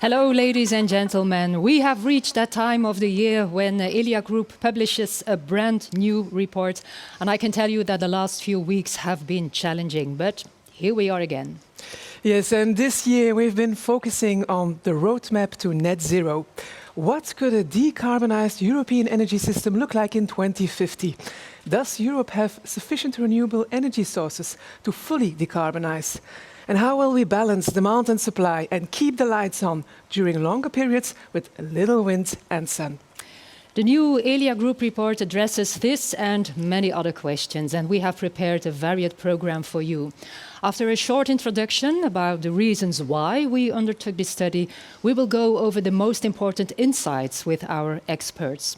Hello, ladies and gentlemen. We have reached that time of the year when Elia Group publishes a brand new report. And I can tell you that the last few weeks have been challenging, but here we are again. Yes, and this year we've been focusing on the roadmap to net zero. What could a decarbonized European energy system look like in 2050? Does Europe have sufficient renewable energy sources to fully decarbonize? And how will we balance demand and supply and keep the lights on during longer periods with little wind and sun? The new Elia Group report addresses this and many other questions, and we have prepared a varied program for you. After a short introduction about the reasons why we undertook this study, we will go over the most important insights with our experts.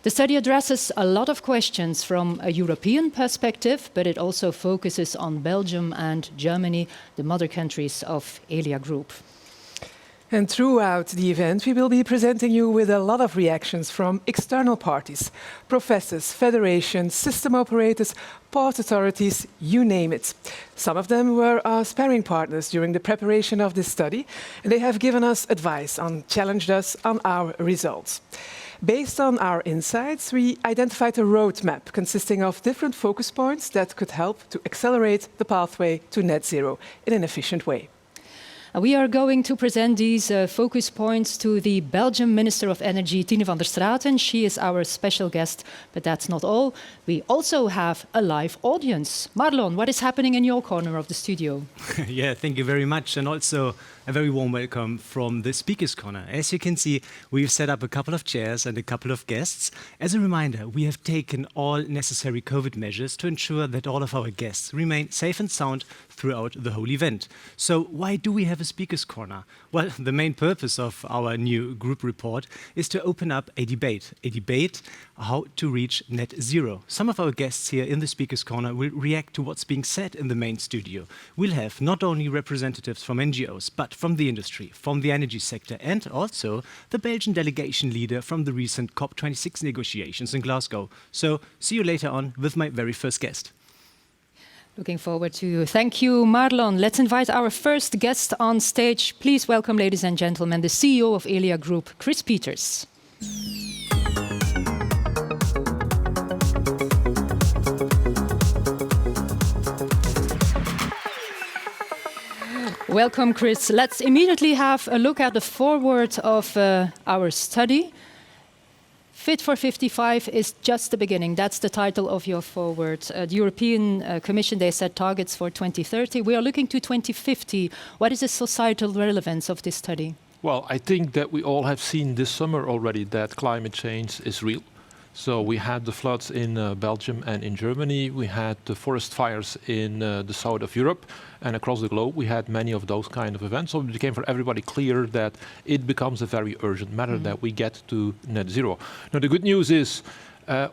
The study addresses a lot of questions from a European perspective, but it also focuses on Belgium and Germany, the mother countries of Elia Group. And throughout the event, we will be presenting you with a lot of reactions from external parties, professors, federations, system operators, port authorities, you name it. Some of them were our sparring partners during the preparation of this study, and they have given us advice and challenged us on our results. Based on our insights, we identified a roadmap consisting of different focus points that could help to accelerate the pathway to net zero in an efficient way. We are going to present these focus points to the Belgian Minister of Energy, Tine van der Straeten. She is our special guest, but that's not all. We also have a live audience. Marlon, what is happening in your corner of the studio? Yeah, thank you very much. And also a very warm welcome from the Speaker's Corner. As you can see, we've set up a couple of chairs and a couple of guests. As a reminder, we have taken all necessary COVID measures to ensure that all of our guests remain safe and sound throughout the whole event. So why do we have a Speaker's Corner? Well, the main purpose of our new group report is to open up a debate how to reach net zero. Some of our guests here in the Speaker's Corner will react to what's being said in the main studio. We'll have not only representatives from NGOs, but from the industry, from the energy sector, and also the Belgian delegation leader from the recent COP26 negotiations in Glasgow. So see you later on with my very first guest. Looking forward to. Thank you, Marlon. Let's invite our first guest on stage. Please welcome, ladies and gentlemen, the CEO of Elia Group, Chris Peters. Welcome, Chris. Let's immediately have a look at the foreword of our study. Fit for 55 is just the beginning. That's the title of your foreword. The European Commission, they set targets for 2030. We are looking to 2050. What is the societal relevance of this study? Well, I think that we all have seen this summer already that climate change is real. So we had the floods in Belgium and in Germany. We had the forest fires in the south of Europe, and across the globe we had many of those kind of events. So it became for everybody clear that it becomes a very urgent matter that we get to net zero. Now the good news is,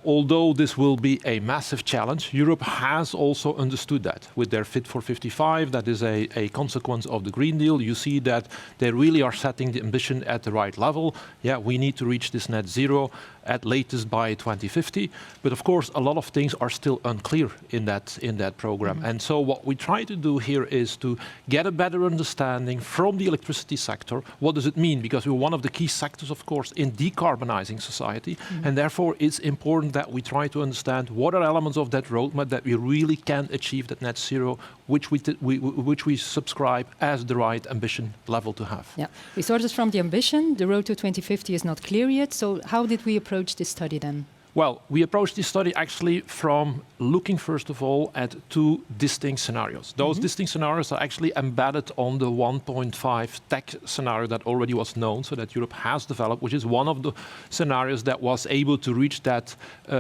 although this will be a massive challenge, Europe has also understood that with their Fit for 55. That is a consequence of the Green Deal. You see that they really are setting the ambition at the right level. Yeah, we need to reach this net zero at latest by 2050. But of course, a lot of things are still unclear in that program. And so what we try to do here is to get a better understanding from the electricity sector. What does it mean? Because we're one of the key sectors, of course, in decarbonizing society. And therefore, it's important that we try to understand what are elements of that roadmap that we really can achieve that net zero, which we subscribe as the right ambition level to have. Yeah, we started from the ambition. The road to 2050 is not clear yet. So how did we approach this study then? Well, we approached this study actually from looking, first of all, at two distinct scenarios. Those distinct scenarios are actually embedded on the 1.5 tech scenario that already was known, so that Europe has developed, which is one of the scenarios that was able to reach that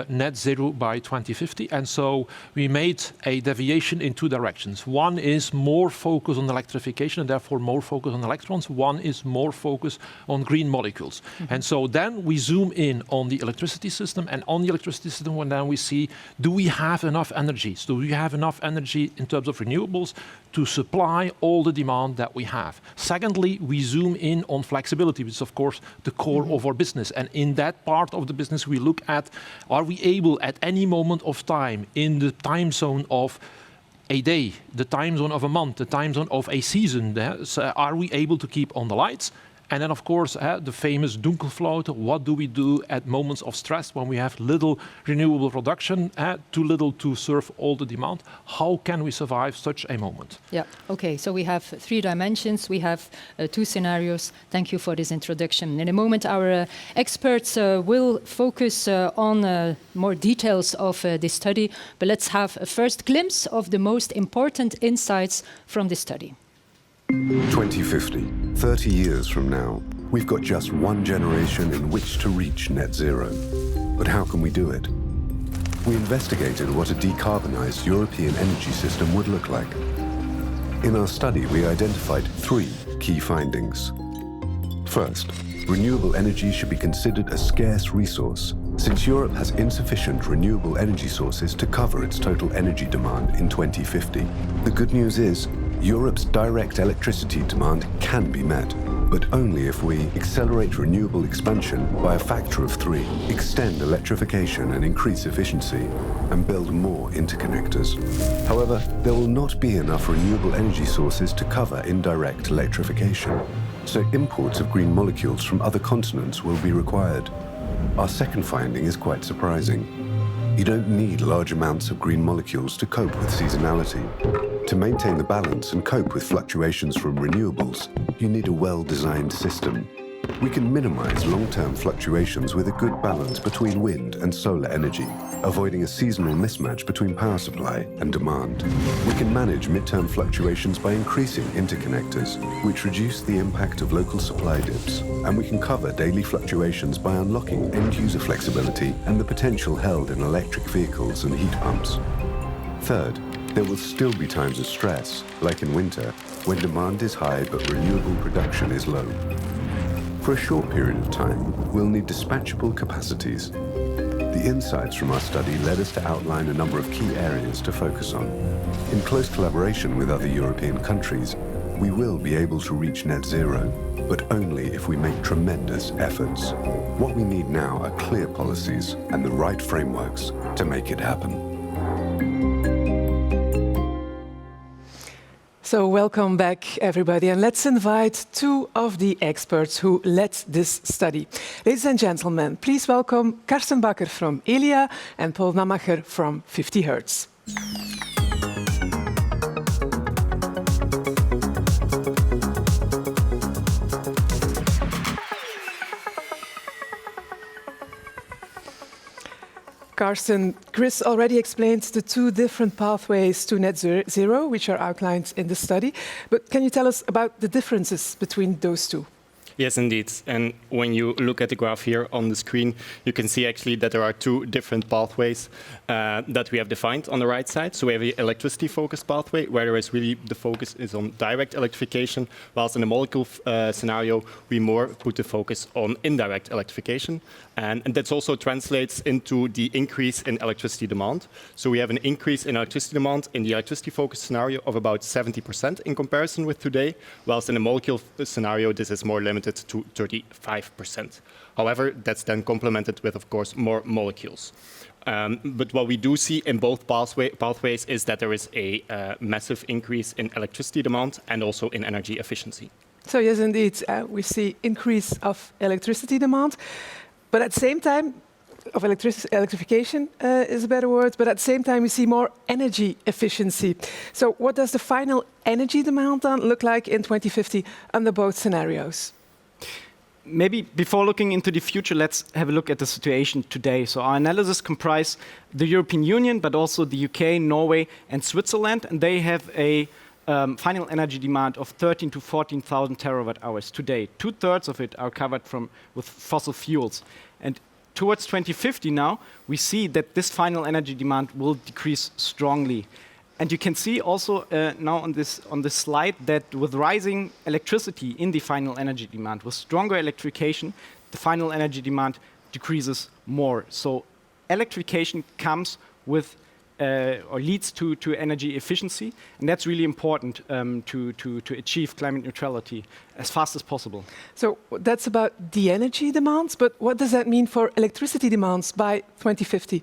net zero by 2050. And so we made a deviation in two directions. One is more focus on electrification and therefore more focus on electrons. One is more focus on green molecules. And so then we zoom in on the electricity system, and on the electricity system, when then we see, do we have enough energy? So do we have enough energy in terms of renewables to supply all the demand that we have? Secondly, we zoom in on flexibility, which is of course the core of our business. And in that part of the business, we look at, are we able at any moment of time in the time zone of a day, the time zone of a month, the time zone of a season, are we able to keep on the lights? And then, of course, the famous Dunkelflaute, what do we do at moments of stress when we have little renewable production, too little to serve all the demand? How can we survive such a moment? Yeah, okay, so we have 3 dimensions, we have 2 scenarios. Thank you for this introduction. In a moment, our experts will focus on more details of this study, but let's have a first glimpse of the most important insights from this study. 2050, 30 years from now, we've got just one generation in which to reach net zero. But how can we do it? We investigated what a decarbonized European energy system would look like. In our study, we identified 3 key findings. First, renewable energy should be considered a scarce resource, since Europe has insufficient renewable energy sources to cover its total energy demand in 2050. The good news is, Europe's direct electricity demand can be met, but only if we accelerate renewable expansion by a factor of 3, extend electrification and increase efficiency, and build more interconnectors. However, there will not be enough renewable energy sources to cover indirect electrification, so imports of green molecules from other continents will be required. Our second finding is quite surprising. You don't need large amounts of green molecules to cope with seasonality. To maintain the balance and cope with fluctuations from renewables, you need a well-designed system. We can minimize long-term fluctuations with a good balance between wind and solar energy, avoiding a seasonal mismatch between power supply and demand. We can manage midterm fluctuations by increasing interconnectors, which reduce the impact of local supply dips, and we can cover daily fluctuations by unlocking end-user flexibility and the potential held in electric vehicles and heat pumps. Third, there will still be times of stress, like in winter, when demand is high but renewable production is low. For a short period of time, we'll need dispatchable capacities. The insights from our study led us to outline a number of key areas to focus on. In close collaboration with other European countries, we will be able to reach net zero, but only if we make tremendous efforts. What we need now are clear policies and the right frameworks to make it happen. So welcome back, everybody, and let's invite 2 of the experts who led this study. Ladies and gentlemen, please welcome Karsten Bakker from Elia and Paul Namacher from 50 Hertz. Karsten, Chris already explained the 2 different pathways to net zero, which are outlined in the study. But can you tell us about the differences between those 2? Yes, indeed. And when you look at the graph here on the screen, you can see actually that there are 2 different pathways that we have defined on the right side. So we have the electricity-focused pathway, where there is really the focus is on direct electrification, whilst in the molecule scenario, we more put the focus on indirect electrification. And that also translates into the increase in electricity demand. So we have an increase in electricity demand in the electricity-focused scenario of about 70% in comparison with today, whilst in the molecule scenario, this is more limited to 35%. However, that's then complemented with, of course, more molecules. But what we do see in both pathways is that there is a massive increase in electricity demand and also in energy efficiency. So yes, indeed, we see increase of electricity demand, but at the same time, of electrification is a better word, but at the same time we see more energy efficiency. So what does the final energy demand then look like in 2050 under both scenarios? Maybe before looking into the future, let's have a look at the situation today. So our analysis comprise the European Union, but also the UK, Norway, and Switzerland, and they have a final energy demand of 13 to 14,000 terawatt hours today. 2/3 of it are covered with fossil fuels. And towards 2050 now, we see that this final energy demand will decrease strongly. And you can see also now on this slide that with rising electricity in the final energy demand, with stronger electrification, the final energy demand decreases more. So electrification comes with or leads to energy efficiency, and that's really important to achieve climate neutrality as fast as possible. So that's about the energy demands, but what does that mean for electricity demands by 2050?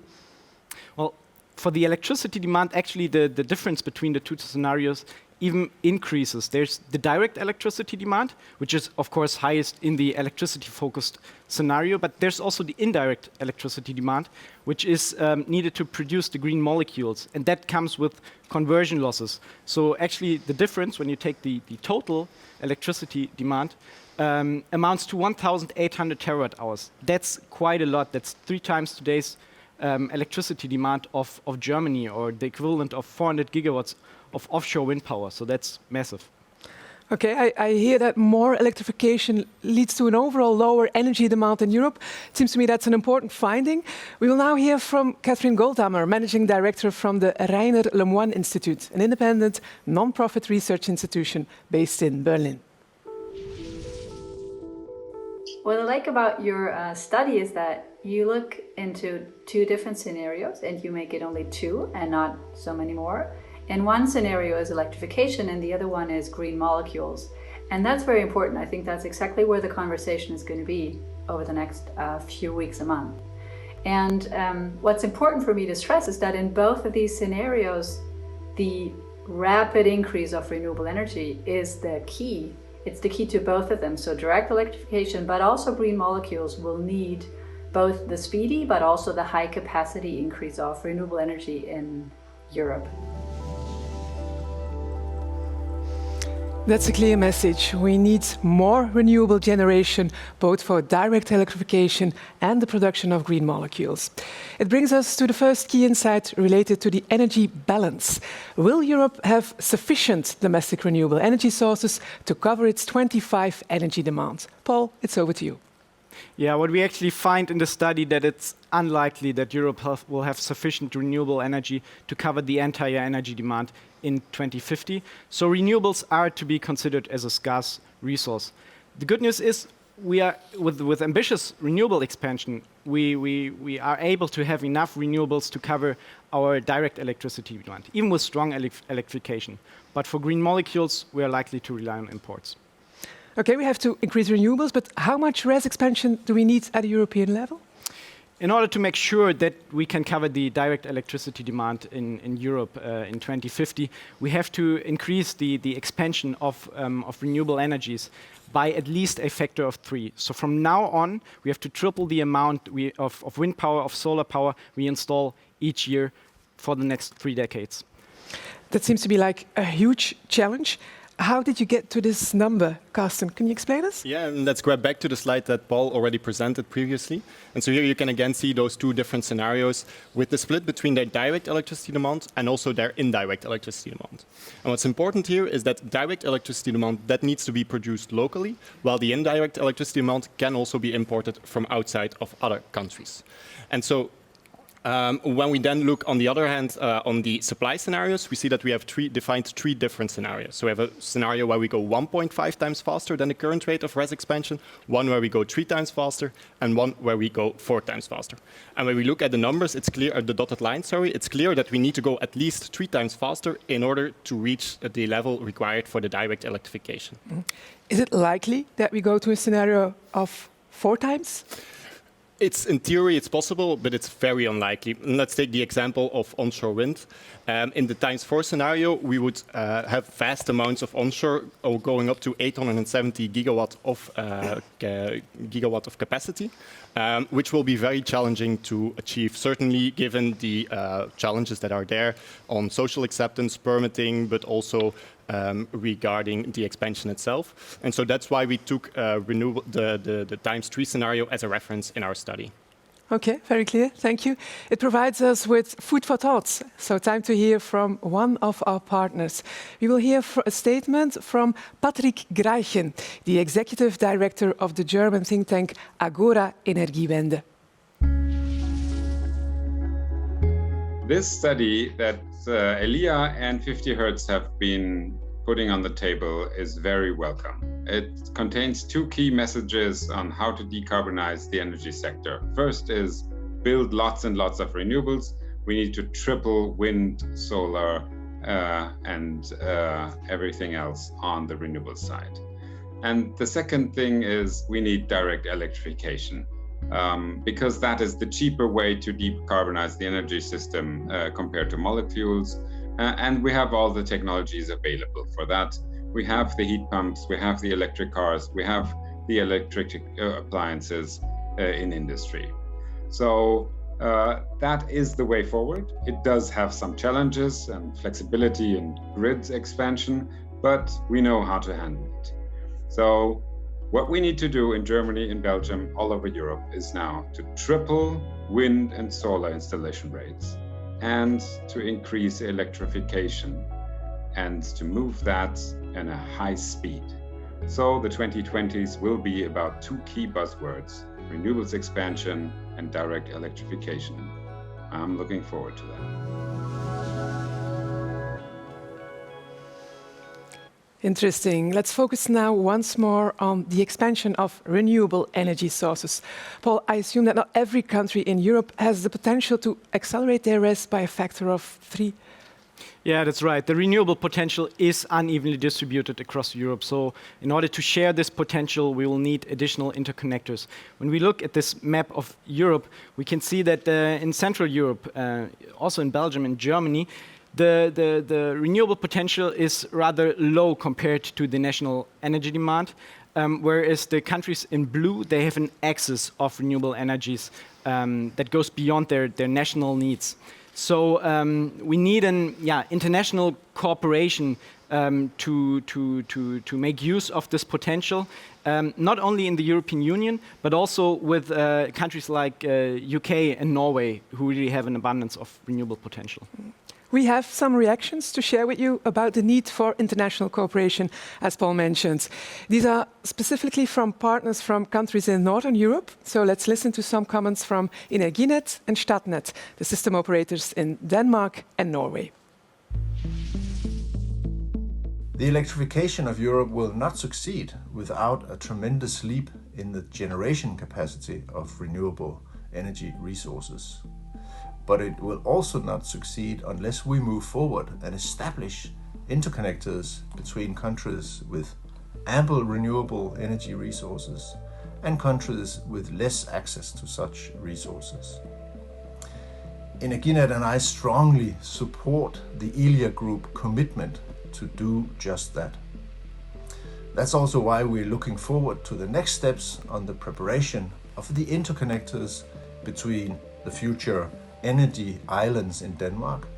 Well, for the electricity demand, actually the difference between the two scenarios even increases. There's the direct electricity demand, which is of course highest in the electricity-focused scenario, but there's also the indirect electricity demand, which is needed to produce the green molecules, and that comes with conversion losses. So actually the difference, when you take the total electricity demand, amounts to 1,800 terawatt hours. That's quite a lot. That's 3 times today's electricity demand of Germany, or the equivalent of 400 gigawatts of offshore wind power. So that's massive. Okay, I hear that more electrification leads to an overall lower energy demand in Europe. It seems to me that's an important finding. We will now hear from Catherine Goldhammer, Managing Director from the Rainer Lemoine Institute, an independent non-profit research institution based in Berlin. What I like about your study is that you look into 2 different scenarios and you make it only 2 and not so many more. And one scenario is electrification and the other one is green molecules. And that's very important. I think that's exactly where the conversation is going to be over the next few weeks, a month. And what's important for me to stress is that in both of these scenarios, the rapid increase of renewable energy is the key. It's the key to both of them. So direct electrification, but also green molecules will need both the speedy, but also the high capacity increase of renewable energy in Europe. That's a clear message. We need more renewable generation, both for direct electrification and the production of green molecules. It brings us to the first key insight related to the energy balance. Will Europe have sufficient domestic renewable energy sources to cover its 25 energy demand? Paul, it's over to you. Yeah, what we actually find in the study that it's unlikely that Europe will have sufficient renewable energy to cover the entire energy demand in 2050. So renewables are to be considered as a scarce resource. The good news is we are, with ambitious renewable expansion, we are able to have enough renewables to cover our direct electricity demand, even with strong electrification. But for green molecules, we are likely to rely on imports. Okay, we have to increase renewables, but how much RES expansion do we need at a European level? In order to make sure that we can cover the direct electricity demand in Europe in 2050, we have to increase the expansion of renewable energies by at least a factor of 3. So from now on, we have to triple the amount of wind power, of solar power we install each year for the next 3 decades. That seems to be like a huge challenge. How did you get to this number, Carsten? Can you explain us? Yeah, and let's grab back to the slide that Paul already presented previously. And so here you can again see those 2 different scenarios with the split between their direct electricity demand and also their indirect electricity demand. And what's important here is that direct electricity demand, that needs to be produced locally, while the indirect electricity demand can also be imported from outside of other countries. And so when we then look, on the other hand, on the supply scenarios, we see that we have defined 3 different scenarios. So we have a scenario where we go 1.5 times faster than the current rate of RES expansion, one where we go 3 times faster, and one where we go 4 times faster. And when we look at the numbers, it's clear, the dotted line, it's clear that we need to go at least 3 times faster in order to reach the level required for the direct electrification. Is it likely that we go to a scenario of 4 times? It's in theory, it's possible, but it's very unlikely. And let's take the example of onshore wind. In the times 4 scenario, we would have vast amounts of onshore, going up to 870 gigawatt of capacity, which will be very challenging to achieve, certainly given the challenges that are there on social acceptance, permitting, but also regarding the expansion itself. And so that's why we took the times 3 scenario as a reference in our study. Okay, very clear. Thank you. It provides us with food for thoughts. So time to hear from one of our partners. We will hear a statement from Patrick Greichen, the executive director of the German think tank Agora Energiewende. This study that Elia and 50 Hertz have been putting on the table is very welcome. It contains 2 key messages on how to decarbonize the energy sector. First is build lots and lots of renewables. We need to triple wind, solar, and everything else on the renewable side. And the second thing is we need direct electrification. because that is the cheaper way to decarbonize the energy system compared to molecules. And we have all the technologies available for that. We have the heat pumps, we have the electric cars, we have the electric appliances in industry. So that is the way forward. It does have some challenges and flexibility and grid expansion, but we know how to handle it. So what we need to do in Germany, in Belgium, all over Europe is now to triple wind and solar installation rates and to increase electrification and to move that in a high speed. So the 2020s will be about two key buzzwords: renewables expansion and direct electrification. I'm looking forward to that. Interesting. Let's focus now once more on the expansion of renewable energy sources. Paul, I assume that not every country in Europe has the potential to accelerate their RES by a factor of 3. Yeah, that's right. The renewable potential is unevenly distributed across Europe. So in order to share this potential, we will need additional interconnectors. When we look at this map of Europe, we can see that in Central Europe, also in Belgium and Germany, the renewable potential is rather low compared to the national energy demand, whereas the countries in blue, they have an excess of renewable energies that goes beyond their national needs. So we need an international cooperation to make use of this potential, not only in the European Union, but also with countries like UK and Norway, who really have an abundance of renewable potential. We have some reactions to share with you about the need for international cooperation, as Paul mentioned. These are specifically from partners from countries in Northern Europe. So let's listen to some comments from Energinet and Statnett, the system operators in Denmark and Norway. The electrification of Europe will not succeed without a tremendous leap in the generation capacity of renewable energy resources. But it will also not succeed unless we move forward and establish interconnectors between countries with ample renewable energy resources and countries with less access to such resources. Energinet and I strongly support the Elia Group commitment to do just that. That's also why we're looking forward to the next steps on the preparation of the interconnectors between the future energy islands in Denmark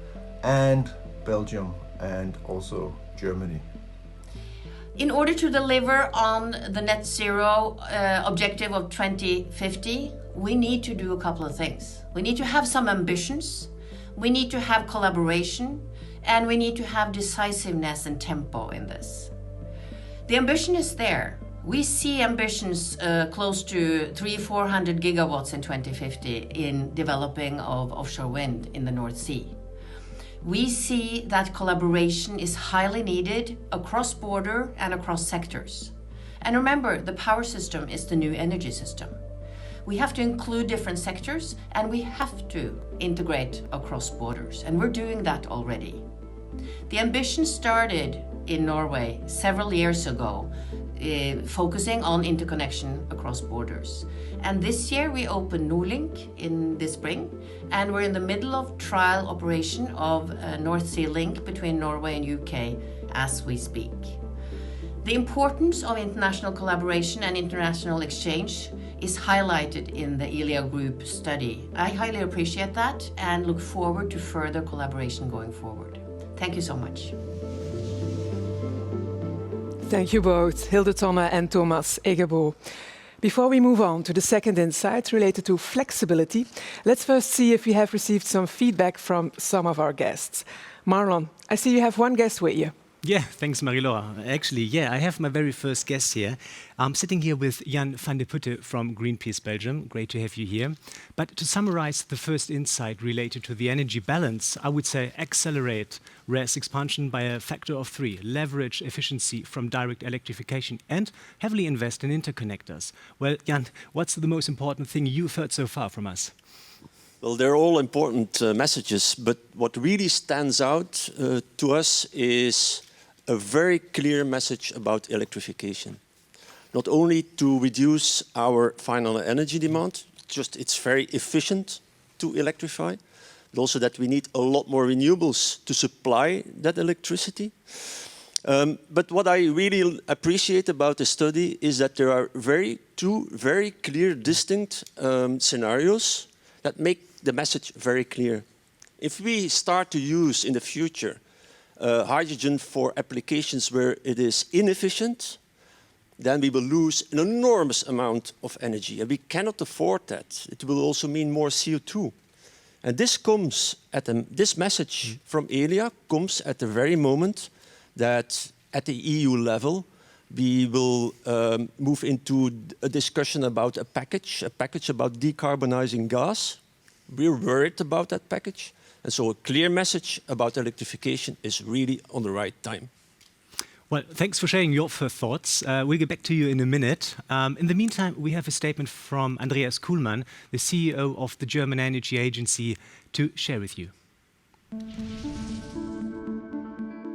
and Belgium and also Germany. In order to deliver on the net zero objective of 2050, we need to do a couple of things. We need to have some ambitions, we need to have collaboration, and we need to have decisiveness and tempo in this. The ambition is there. We see ambitions close to 300-400 gigawatts in 2050 in developing of offshore wind in the North Sea. We see that collaboration is highly needed across border and across sectors. And remember, the power system is the new energy system. We have to include different sectors and we have to integrate across borders, and we're doing that already. The ambition started in Norway several years ago, focusing on interconnection across borders. And this year we opened Nordlink in the spring, and we're in the middle of trial operation of North Sea Link between Norway and UK as we speak. The importance of international collaboration and international exchange is highlighted in the Elia Group study. I highly appreciate that and look forward to further collaboration going forward. Thank you so much. Thank you both, Hilde Tonne and Thomas Egebo. Before we move on to the second insight related to flexibility, let's first see if we have received some feedback from some of our guests. Marlon, I see you have one guest with you. Yeah, thanks, Marie-Laure. Actually, I have my very first guest here. I'm sitting here with Jan van der Putte from Greenpeace Belgium. Great to have you here. But to summarize the first insight related to the energy balance, I would say accelerate RES expansion by a factor of 3, leverage efficiency from direct electrification, and heavily invest in interconnectors. Well, Jan, what's the most important thing you've heard so far from us? Well, they're all important messages, but what really stands out to us is a very clear message about electrification. Not only to reduce our final energy demand, just it's very efficient to electrify, but also that we need a lot more renewables to supply that electricity. But what I really appreciate about the study is that there are two very clear, distinct scenarios that make the message very clear. If we start to use in the future hydrogen for applications where it is inefficient, then we will lose an enormous amount of energy, and we cannot afford that. It will also mean more CO2. And this comes at this message from Elia comes at the very moment that at the EU level we will move into a discussion about a package about decarbonizing gas. We're worried about that package. And so a clear message about electrification is really on the right time. Well, thanks for sharing your thoughts. We'll get back to you in a minute. In the meantime, we have a statement from Andreas Kuhlmann, the CEO of the German Energy Agency, to share with you.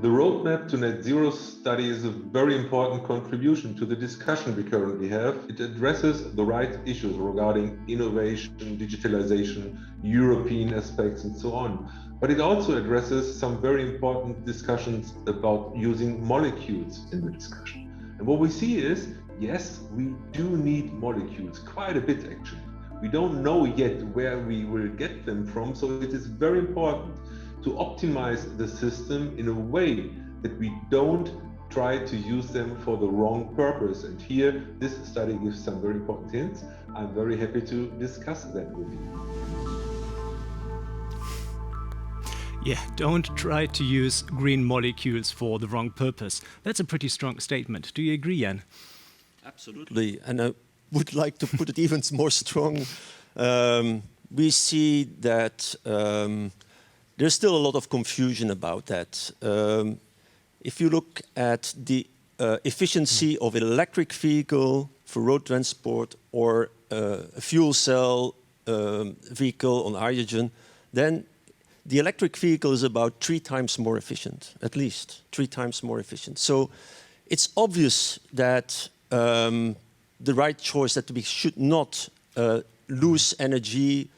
The roadmap to net zero study is a very important contribution to the discussion we currently have. It addresses the right issues regarding innovation, digitalization, European aspects, and so on. But it also addresses some very important discussions about using molecules in the discussion. And what we see is, yes, we do need molecules, quite a bit actually. We don't know yet where we will get them from, so it is very important to optimize the system in a way that we don't try to use them for the wrong purpose. And here, this study gives some very important hints. I'm very happy to discuss that with you. Yeah, don't try to use green molecules for the wrong purpose. That's a pretty strong statement. Do you agree, Jan? Absolutely, and I would like to put it even more strong. We see that there's still a lot of confusion about that. If you look at the efficiency of an electric vehicle for road transport or a fuel cell vehicle on hydrogen, then the electric vehicle is about 3 times more efficient, at least 3 times more efficient. So it's obvious that the right choice, that we should not lose energy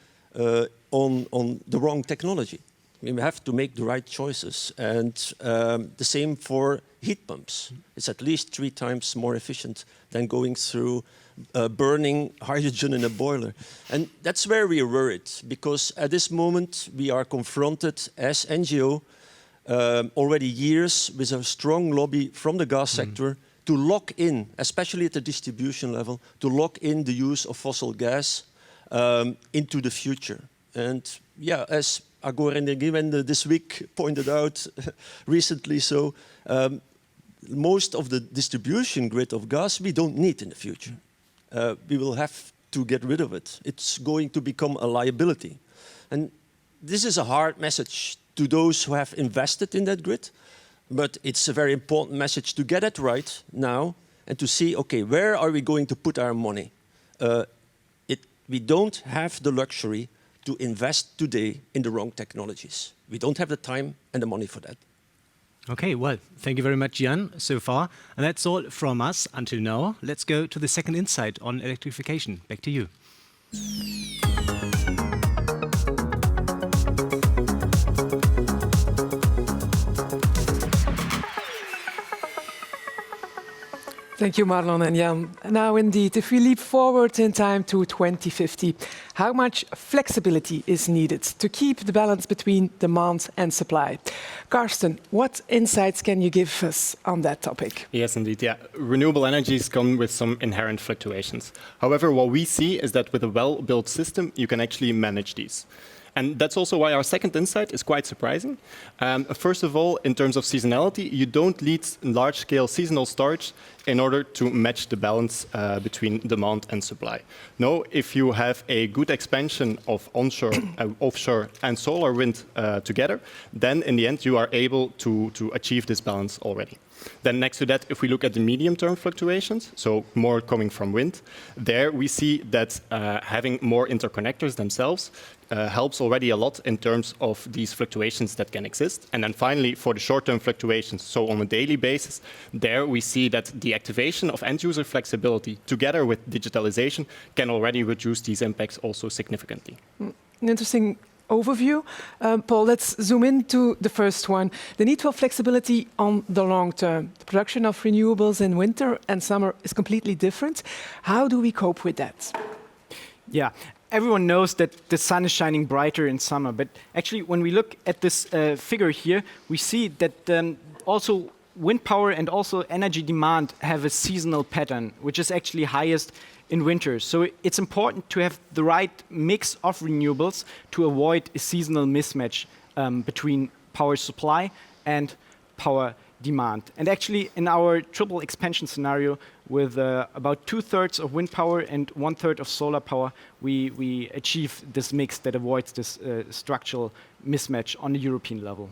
on the wrong technology. We have to make the right choices. And the same for heat pumps. It's at least 3 times more efficient than going through burning hydrogen in a boiler. And that's where we are worried, because at this moment we are confronted as NGO already years with a strong lobby from the gas sector to lock in, especially at the distribution level, to lock in the use of fossil gas into the future. And yeah, as Agor Energiewende this week pointed out recently, so most of the distribution grid of gas we don't need in the future. We will have to get rid of it. It's going to become a liability. And this is a hard message to those who have invested in that grid, but it's a very important message to get it right now and to see, okay, where are we going to put our money? We don't have the luxury to invest today in the wrong technologies. We don't have the time and the money for that. Okay, well, thank you very much, Jan, so far. And that's all from us until now. Let's go to the second insight on electrification. Back to you. Thank you, Marlon and Jan. Now, indeed, if we leap forward in time to 2050, how much flexibility is needed to keep the balance between demand and supply? Karsten, what insights can you give us on that topic? Yes, indeed. Yeah, renewable energies come with some inherent fluctuations. However, what we see is that with a well-built system, you can actually manage these. And that's also why our second insight is quite surprising. First of all, in terms of seasonality, you don't need large-scale seasonal storage in order to match the balance between demand and supply. No, if you have a good expansion of onshore, offshore, and solar wind together, then in the end you are able to achieve this balance already. Then next to that, if we look at the medium-term fluctuations, so more coming from wind, there we see that having more interconnectors themselves helps already a lot in terms of these fluctuations that can exist. And then finally, for the short-term fluctuations, so on a daily basis, there we see that the activation of end-user flexibility together with digitalization can already reduce these impacts also significantly. An interesting overview. Paul, let's zoom into the first one. The need for flexibility on the long term. The production of renewables in winter and summer is completely different. How do we cope with that? Yeah, everyone knows that the sun is shining brighter in summer, but actually when we look at this figure here, we see that also wind power and also energy demand have a seasonal pattern, which is actually highest in winter. So it's important to have the right mix of renewables to avoid a seasonal mismatch between power supply and power demand. And actually, in our triple expansion scenario, with about 2/3 of wind power and 1/3 of solar power, we achieve this mix that avoids this structural mismatch on the European level.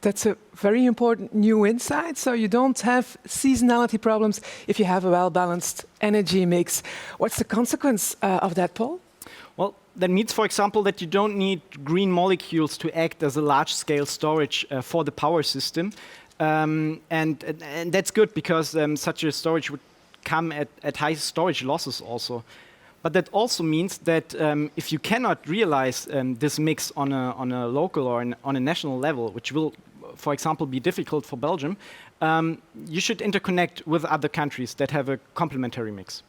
That's a very important new insight. So you don't have seasonality problems if you have a well-balanced energy mix. What's the consequence of that, Paul? Well, that means, for example, that you don't need green molecules to act as a large-scale storage for the power system. And that's good because such a storage would come at high storage losses also. But that also means that if you cannot realize this mix on a local or on a national level, which will, for example, be difficult for Belgium, you should interconnect with other countries that have a complementary mix.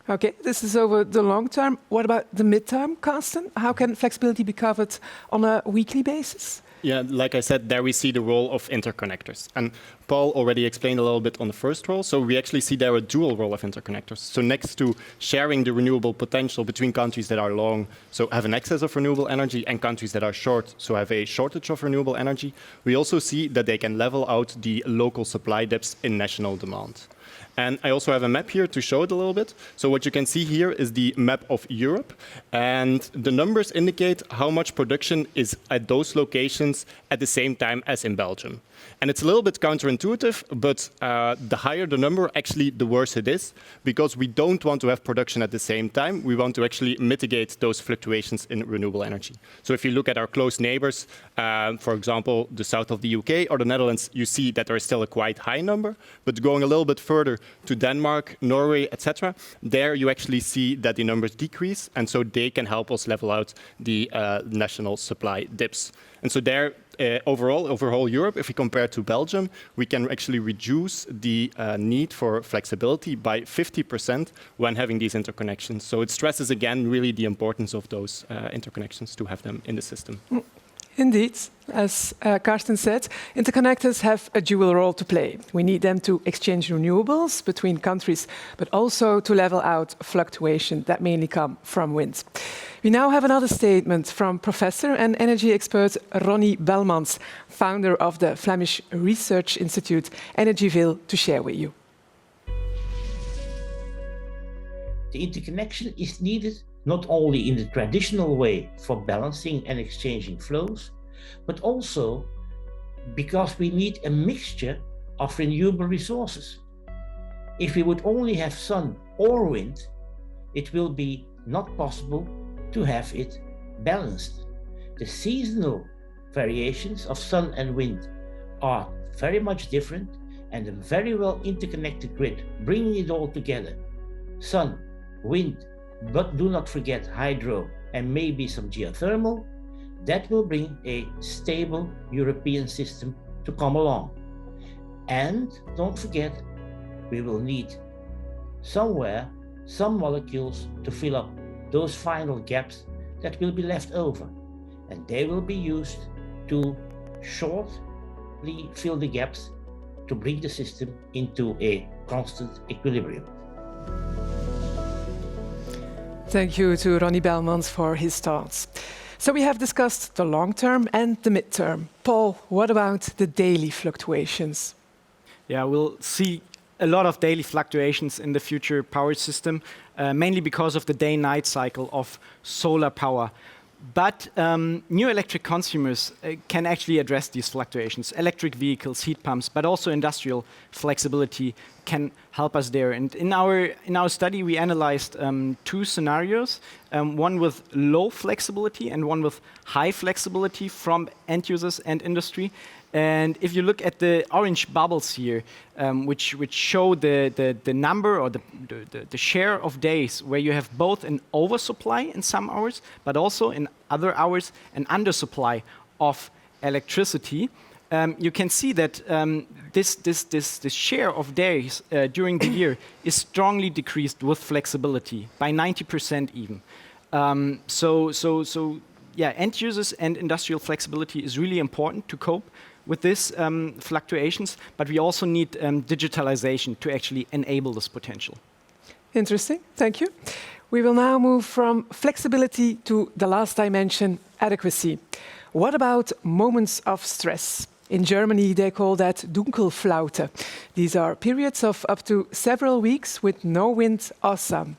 Okay, this is over the long term. What about the midterm, Carsten? How can flexibility be covered on a weekly basis? Yeah, like I said, there we see the role of interconnectors. And Paul already explained a little bit on the first role. So we actually see there a dual role of interconnectors. So next to sharing the renewable potential between countries that are long, so have an excess of renewable energy, and countries that are short, so have a shortage of renewable energy, we also see that they can level out the local supply dips in national demand. And I also have a map here to show it a little bit. So what you can see here is the map of Europe. And the numbers indicate how much production is at those locations at the same time as in Belgium. And it's a little bit counterintuitive, but the higher the number, actually, the worse it is, because we don't want to have production at the same time. We want to actually mitigate those fluctuations in renewable energy. So if you look at our close neighbors, for example, the south of the UK or the Netherlands, you see that there is still a quite high number. But going a little bit further to Denmark, Norway, etc., there you actually see that the numbers decrease, and so they can help us level out the national supply dips. And so there, overall Europe, if we compare to Belgium, we can actually reduce the need for flexibility by 50% when having these interconnections. So it stresses again really the importance of those interconnections to have them in the system. Indeed, as Carsten said, interconnectors have a dual role to play. We need them to exchange renewables between countries, but also to level out fluctuation that mainly come from wind. We now have another statement from professor and energy expert Ronnie Belmans, founder of the Flemish Research Institute Energyville, to share with you. The interconnection is needed not only in the traditional way for balancing and exchanging flows, but also because we need a mixture of renewable resources. If we would only have sun or wind, it will be not possible to have it balanced. The seasonal variations of sun and wind are very much different, and a very well interconnected grid, bringing it all together, sun, wind, but do not forget hydro and maybe some geothermal, that will bring a stable European system to come along. And don't forget, we will need somewhere some molecules to fill up those final gaps that will be left over. And they will be used to shortly fill the gaps to bring the system into a constant equilibrium. Thank you to Ronnie Belmans for his thoughts. So we have discussed the long term and the midterm. Paul, what about the daily fluctuations? Yeah, we'll see a lot of daily fluctuations in the future power system, mainly because of the day-night cycle of solar power. But new electric consumers can actually address these fluctuations. Electric vehicles, heat pumps, but also industrial flexibility can help us there. And in our study, we analyzed 2 scenarios, one with low flexibility and one with high flexibility from end users and industry. And if you look at the orange bubbles here, which show the number or the share of days where you have both an oversupply in some hours, but also in other hours an undersupply of electricity, you can see that this share of days during the year is strongly decreased with flexibility by 90% even. Yeah, end users and industrial flexibility is really important to cope with these fluctuations, but we also need digitalization to actually enable this potential. Interesting, thank you. We will now move from flexibility to the last dimension, adequacy. What about moments of stress? In Germany, they call that Dunkelflaute. These are periods of up to several weeks with no wind or sun.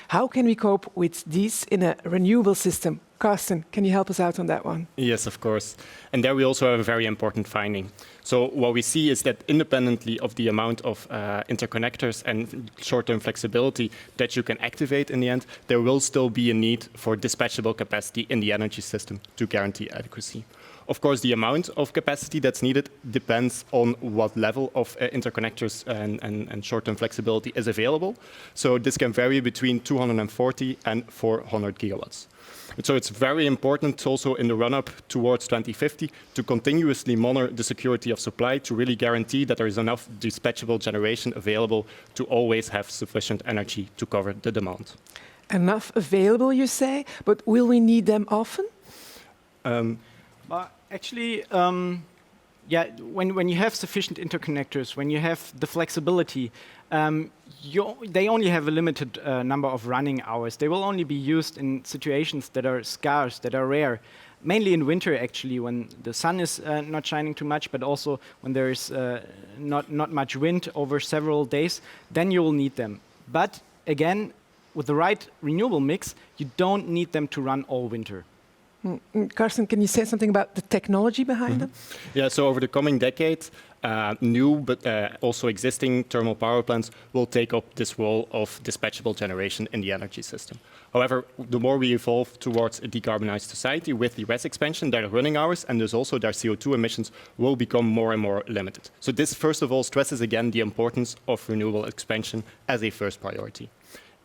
How can we cope with these in a renewable system? Carsten, can you help us out on that one? Yes, of course. And there we also have a very important finding. So what we see is that independently of the amount of interconnectors and short-term flexibility that you can activate in the end, there will still be a need for dispatchable capacity in the energy system to guarantee adequacy. Of course, the amount of capacity that's needed depends on what level of interconnectors and short-term flexibility is available. So this can vary between 240 and 400 gigawatts. So it's very important also in the run-up towards 2050 to continuously monitor the security of supply to really guarantee that there is enough dispatchable generation available to always have sufficient energy to cover the demand. Enough available, you say, but will we need them often? Actually, yeah, when you have sufficient interconnectors, when you have the flexibility, they only have a limited number of running hours. They will only be used in situations that are scarce, that are rare. Mainly in winter, actually, when the sun is not shining too much, but also when there is not much wind over several days, then you will need them. But again, with the right renewable mix, you don't need them to run all winter. Carsten, can you say something about the technology behind them? Yeah, so over the coming decades, new but also existing thermal power plants will take up this role of dispatchable generation in the energy system. However, the more we evolve towards a decarbonized society with the RES expansion, their running hours and thus also their CO2 emissions will become more and more limited. So this, first of all, stresses again the importance of renewable expansion as a first priority.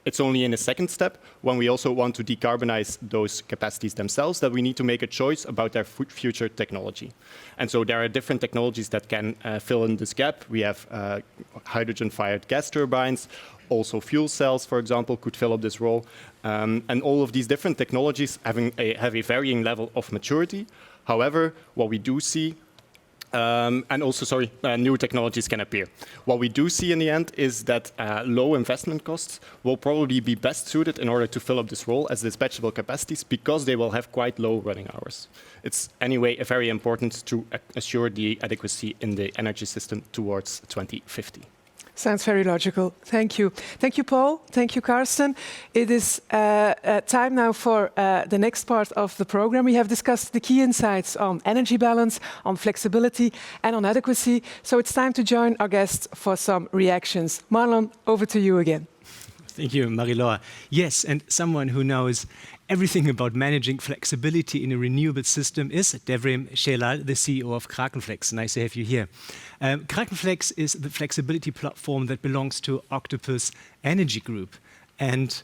It's only in a second step, when we also want to decarbonize those capacities themselves, that we need to make a choice about their future technology. And so there are different technologies that can fill in this gap. We have hydrogen-fired gas turbines, also fuel cells, for example, could fill up this role. And all of these different technologies have a varying level of maturity. However, what we do see new technologies can appear. What we do see in the end is that low investment costs will probably be best suited in order to fill up this role as dispatchable capacities because they will have quite low running hours. It's anyway very important to assure the adequacy in the energy system towards 2050. Sounds very logical. Thank you. Thank you, Paul. Thank you, Carsten. It is time now for the next part of the program. We have discussed the key insights on energy balance, on flexibility, and on adequacy. So it's time to join our guests for some reactions. Marlon, over to you again. Thank you, Marie-Laure. Yes, and someone who knows everything about managing flexibility in a renewable system is Devrim Shelal, the CEO of Krakenflex. Nice to have you here. Krakenflex is the flexibility platform that belongs to Octopus Energy Group. And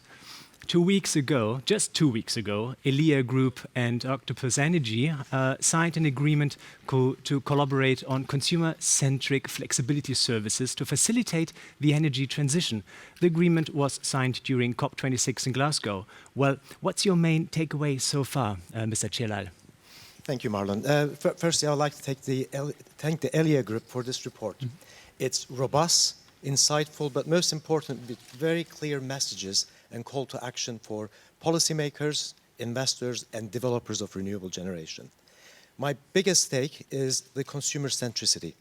2 weeks ago, just 2 weeks ago, Elia Group and Octopus Energy signed an agreement to collaborate on consumer-centric flexibility services to facilitate the energy transition. The agreement was signed during COP26 in Glasgow. Well, what's your main takeaway so far, Mr. Chelal? Thank you, Marlon. Firstly, I would like to thank the Elia Group for this report. It's robust, insightful, but most important, with very clear messages and call to action for policymakers, investors, and developers of renewable generation. My biggest stake is the consumer centricity,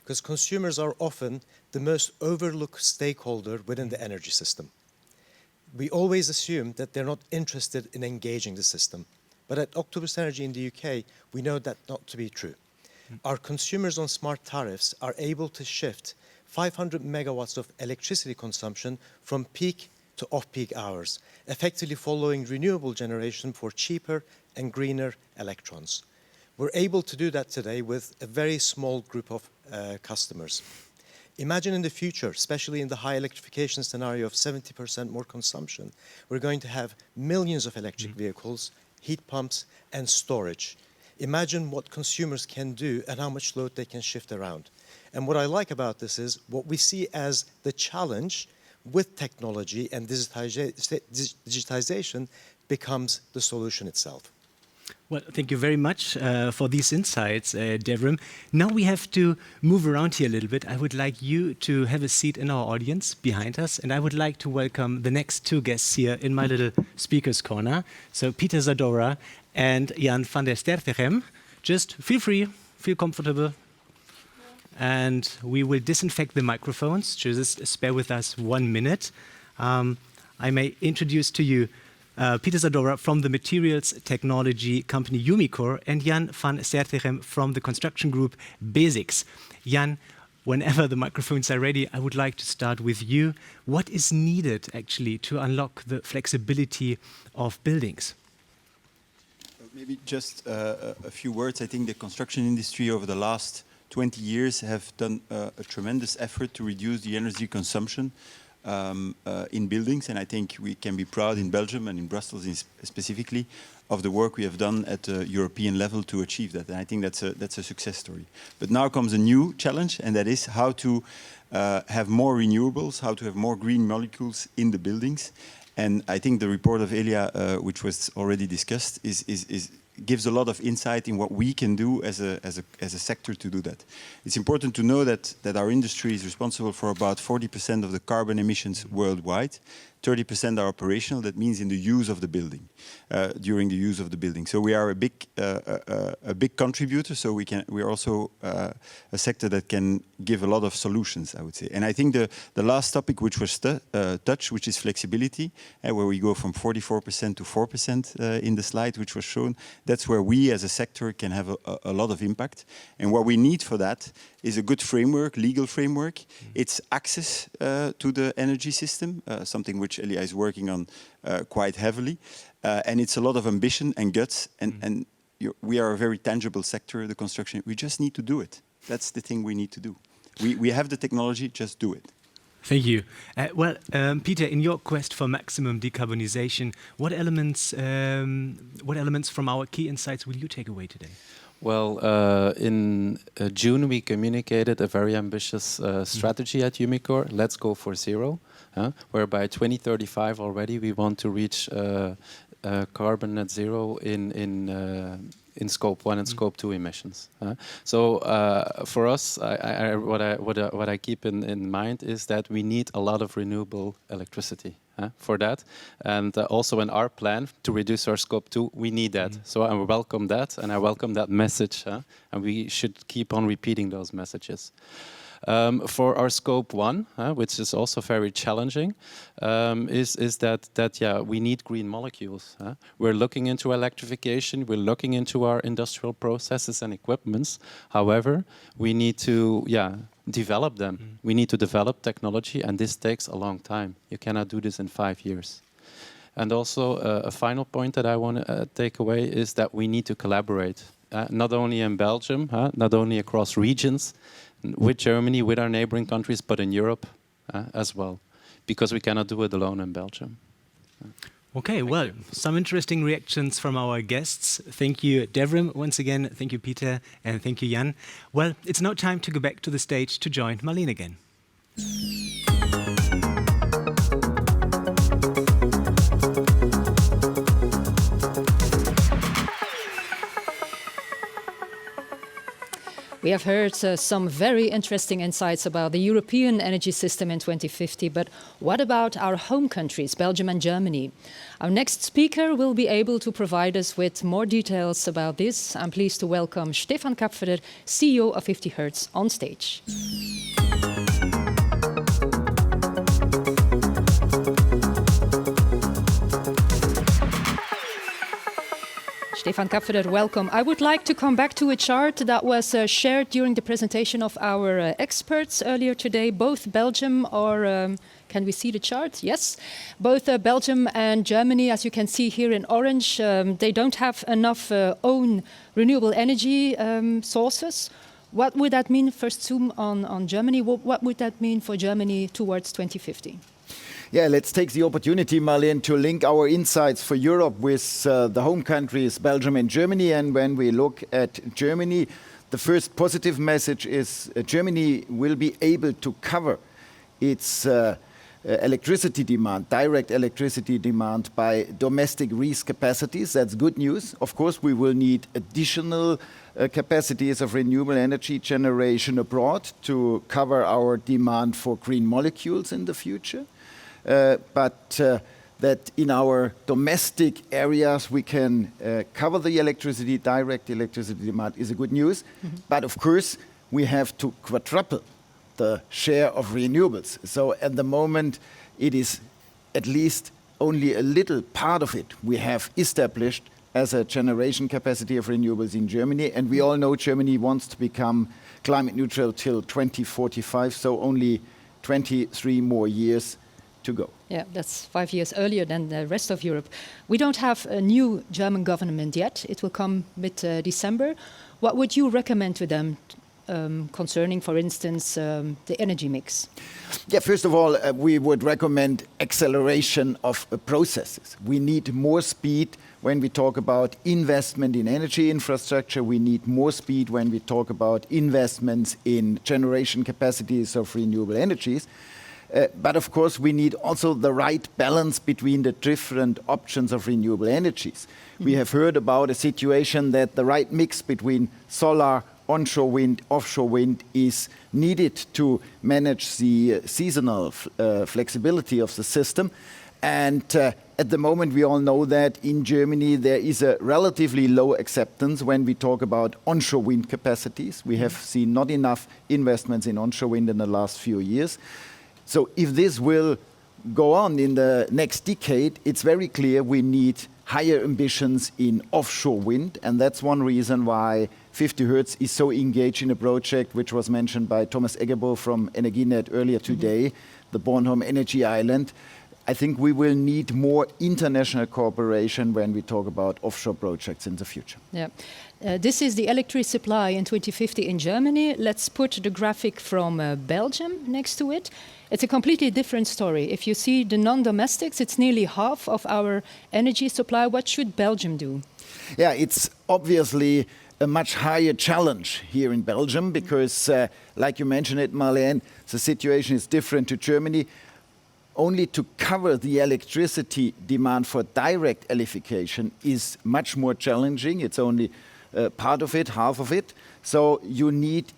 because consumers are often the most overlooked stakeholder within the energy system. We always assume that they're not interested in engaging the system, But at Octopus Energy in the UK, we know that not to be true. Our consumers on smart tariffs are able to shift 500 megawatts of electricity consumption from peak to off-peak hours, effectively following renewable generation for cheaper and greener electrons. We're able to do that today with a very small group of customers. Imagine in the future, especially in the high electrification scenario of 70% more consumption, we're going to have millions of electric vehicles, heat pumps, and storage. Imagine what consumers can do and how much load they can shift around. And what I like about this is what we see as the challenge with technology and digitization becomes the solution itself. Well, thank you very much for these insights, Devrim. Now we have to move around here a little bit. I would like you to have a seat in our audience behind us, and I would like to welcome the next two guests here in my little speaker's corner. So Peter Zadora and Jan van der Stertegem. Just feel free, feel comfortable. And we will disinfect the microphones. Just spare with us 1 minute. I may introduce to you Peter Zadora from the materials technology company Umicore and Jan van Stertegem from the construction group Belgicka. Jan, whenever the microphones are ready, I would like to start with you. What is needed actually to unlock the flexibility of buildings? Maybe just a few words. I think the construction industry over the last 20 years have done a tremendous effort to reduce the energy consumption in buildings, and I think we can be proud in Belgium and in Brussels specifically of the work we have done at the European level to achieve that, and I think that's a success story. But now comes a new challenge, and that is how to have more renewables, how to have more green molecules in the buildings. And I think the report of Elia, which was already discussed, gives a lot of insight in what we can do as a sector to do that. It's important to know that our industry is responsible for about 40% of the carbon emissions worldwide. 30% are operational. That means in the use of the building, during the use of the building. So we are a big contributor. So we are also a sector that can give a lot of solutions, I would say. And I think the last topic which was touched, which is flexibility, where we go from 44% to 4% in the slide which was shown. That's where we as a sector can have a lot of impact. And what we need for that is a good framework, legal framework. It's access to the energy system, something which Elia is working on quite heavily. And it's a lot of ambition and guts. And we are a very tangible sector, the construction. We just need to do it. That's the thing we need to do. We have the technology, just do it. Thank you. Peter, in your quest for maximum decarbonization, what elements from our key insights will you take away today? Well, in June, we communicated a very ambitious strategy at Umicore, Let's Go for Zero, where by 2035 already we want to reach carbon net zero in Scope 1 and Scope 2 emissions. So for us, what I keep in mind is that we need a lot of renewable electricity for that. And also in our plan to reduce our Scope 2, we need that. So I welcome that, and I welcome that message. And we should keep on repeating those messages. For our Scope 1, which is also very challenging, is that we need green molecules. We're looking into electrification, we're looking into our industrial processes and equipments. However, we need to develop them. We need to develop technology, and this takes a long time. You cannot do this in 5 years. And also a final point that I want to take away is that we need to collaborate, not only in Belgium, not only across regions, with Germany, with our neighboring countries, but in Europe as well, because we cannot do it alone in Belgium. Okay, well, some interesting reactions from our guests. Thank you, Devrim, once again. Thank you, Peter, and thank you, Jan. Well, it's now time to go back to the stage to join Marlene again. We have heard some very interesting insights about the European energy system in 2050, but what about our home countries, Belgium and Germany? Our next speaker will be able to provide us with more details about this. I'm pleased to welcome Stefan Kapferer, CEO of 50 Hertz, on stage. Stefan Kapferer, welcome. I would like to come back to a chart that was shared during the presentation of our experts earlier today. Both Belgium can we see the chart? Yes. Both Belgium and Germany, as you can see here in orange, they don't have enough own renewable energy sources. What would that mean? First zoom on Germany. What would that mean for Germany towards 2050? Yeah, let's take the opportunity, Marlene, to link our insights for Europe with the home countries, Belgium and Germany. And when we look at Germany, the first positive message is Germany will be able to cover its electricity demand, direct electricity demand, by domestic reuse capacities. That's good news. Of course, we will need additional capacities of renewable energy generation abroad to cover our demand for green molecules in the future. But that in our domestic areas we can cover the direct electricity demand is a good news. Mm-hmm. But of course, we have to quadruple the share of renewables. So at the moment, it is at least only a little part of it we have established as a generation capacity of renewables in Germany. And we all know Germany wants to become climate neutral till 2045, so only 23 more years to go. Yeah, that's 5 years earlier than the rest of Europe. We don't have a new German government yet. It will come mid-December. What would you recommend to them concerning, for instance, the energy mix? Yeah, first of all, we would recommend acceleration of processes. We need more speed when we talk about investment in energy infrastructure. We need more speed when we talk about investments in generation capacities of renewable energies. But of course, we need also the right balance between the different options of renewable energies. Mm-hmm. We have heard about a situation that the right mix between solar, onshore wind, offshore wind is needed to manage the seasonal flexibility of the system. And at the moment, we all know that in Germany there is a relatively low acceptance when we talk about onshore wind capacities. We have seen not enough investments in onshore wind in the last few years. So if this will go on in the next decade, it's very clear we need higher ambitions in offshore wind. And that's one reason why 50 Hertz is so engaged in a project which was mentioned by Thomas Eggerbo from Energinet earlier today, the Bornholm Energy Island. I think we will need more international cooperation when we talk about offshore projects in the future. Yeah. This is the electricity supply in 2050 in Germany. Let's put the graphic from Belgium next to it. It's a completely different story. If you see the non-domestics, it's nearly half of our energy supply. What should Belgium do? Yeah, it's obviously a much higher challenge here in Belgium because, like you mentioned it, Marlene, the situation is different to Germany. Only to cover the electricity demand for direct electrification is much more challenging. It's only part of it, half of it. So you need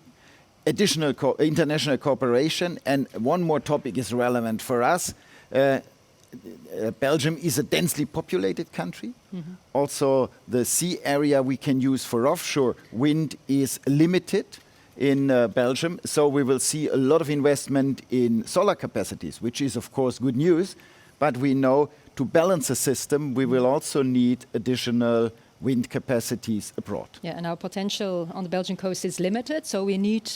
additional international cooperation. And one more topic is relevant for us. Belgium is a densely populated country. Mm-hmm. Also, the sea area we can use for offshore wind is limited in Belgium. So we will see a lot of investment in solar capacities, which is, of course, good news. But we know to balance the system, we will also need additional wind capacities abroad. Yeah, and our potential on the Belgian coast is limited, so we need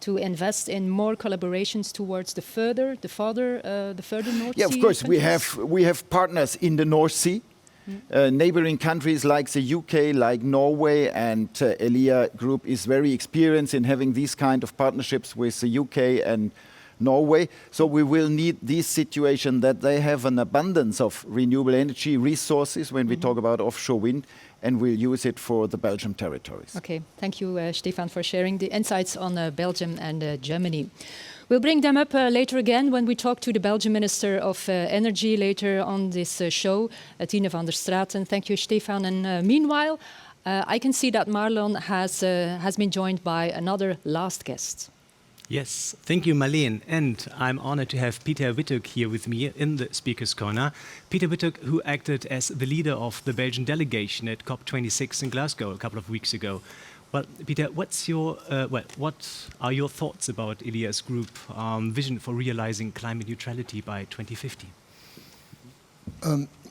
to invest in more collaborations towards the further North Sea. Yeah, of course, we have partners in the North Sea, neighboring countries like the UK, like Norway, and Elia Group is very experienced in having these kind of partnerships with the UK and Norway. So we will need this situation that they have an abundance of renewable energy resources when we talk about offshore wind, and we'll use it for the Belgian territories. Okay, thank you, Stefan, for sharing the insights on Belgium and Germany. We'll bring them up later again when we talk to the Belgian Minister of Energy later on this show, Tine van der Straten. Thank you, Stefan. And meanwhile, I can see that Marlon has been joined by another last guest. Yes, thank you, Marleen. And I'm honored to have Peter Wittek here with me in the Speaker's Corner. Peter Wittek, who acted as the leader of the Belgian delegation at COP26 in Glasgow a couple of weeks ago. Well, Peter, what are your thoughts about Elia's group vision for realizing climate neutrality by 2050?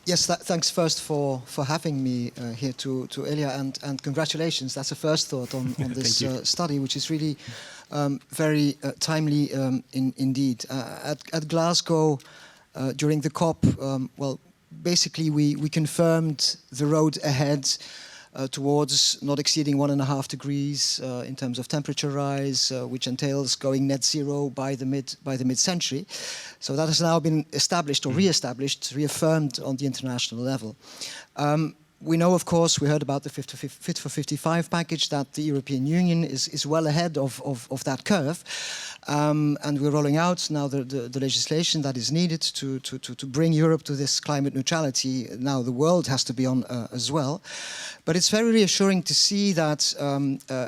Yes, thanks first for having me here to Elia, and congratulations. That's a first thought on this study, which is really very timely indeed. At Glasgow, during the COP, well, basically we confirmed the road ahead towards not exceeding 1.5 degrees in terms of temperature rise, which entails going net zero by the mid-century. So that has now been established or re-established, reaffirmed on the international level. We know, of course, we heard about the Fit for 55 package, that the European Union is well ahead of that curve. And we're rolling out now the legislation that is needed to bring Europe to this climate neutrality. Now the world has to be on as well. But it's very reassuring to see that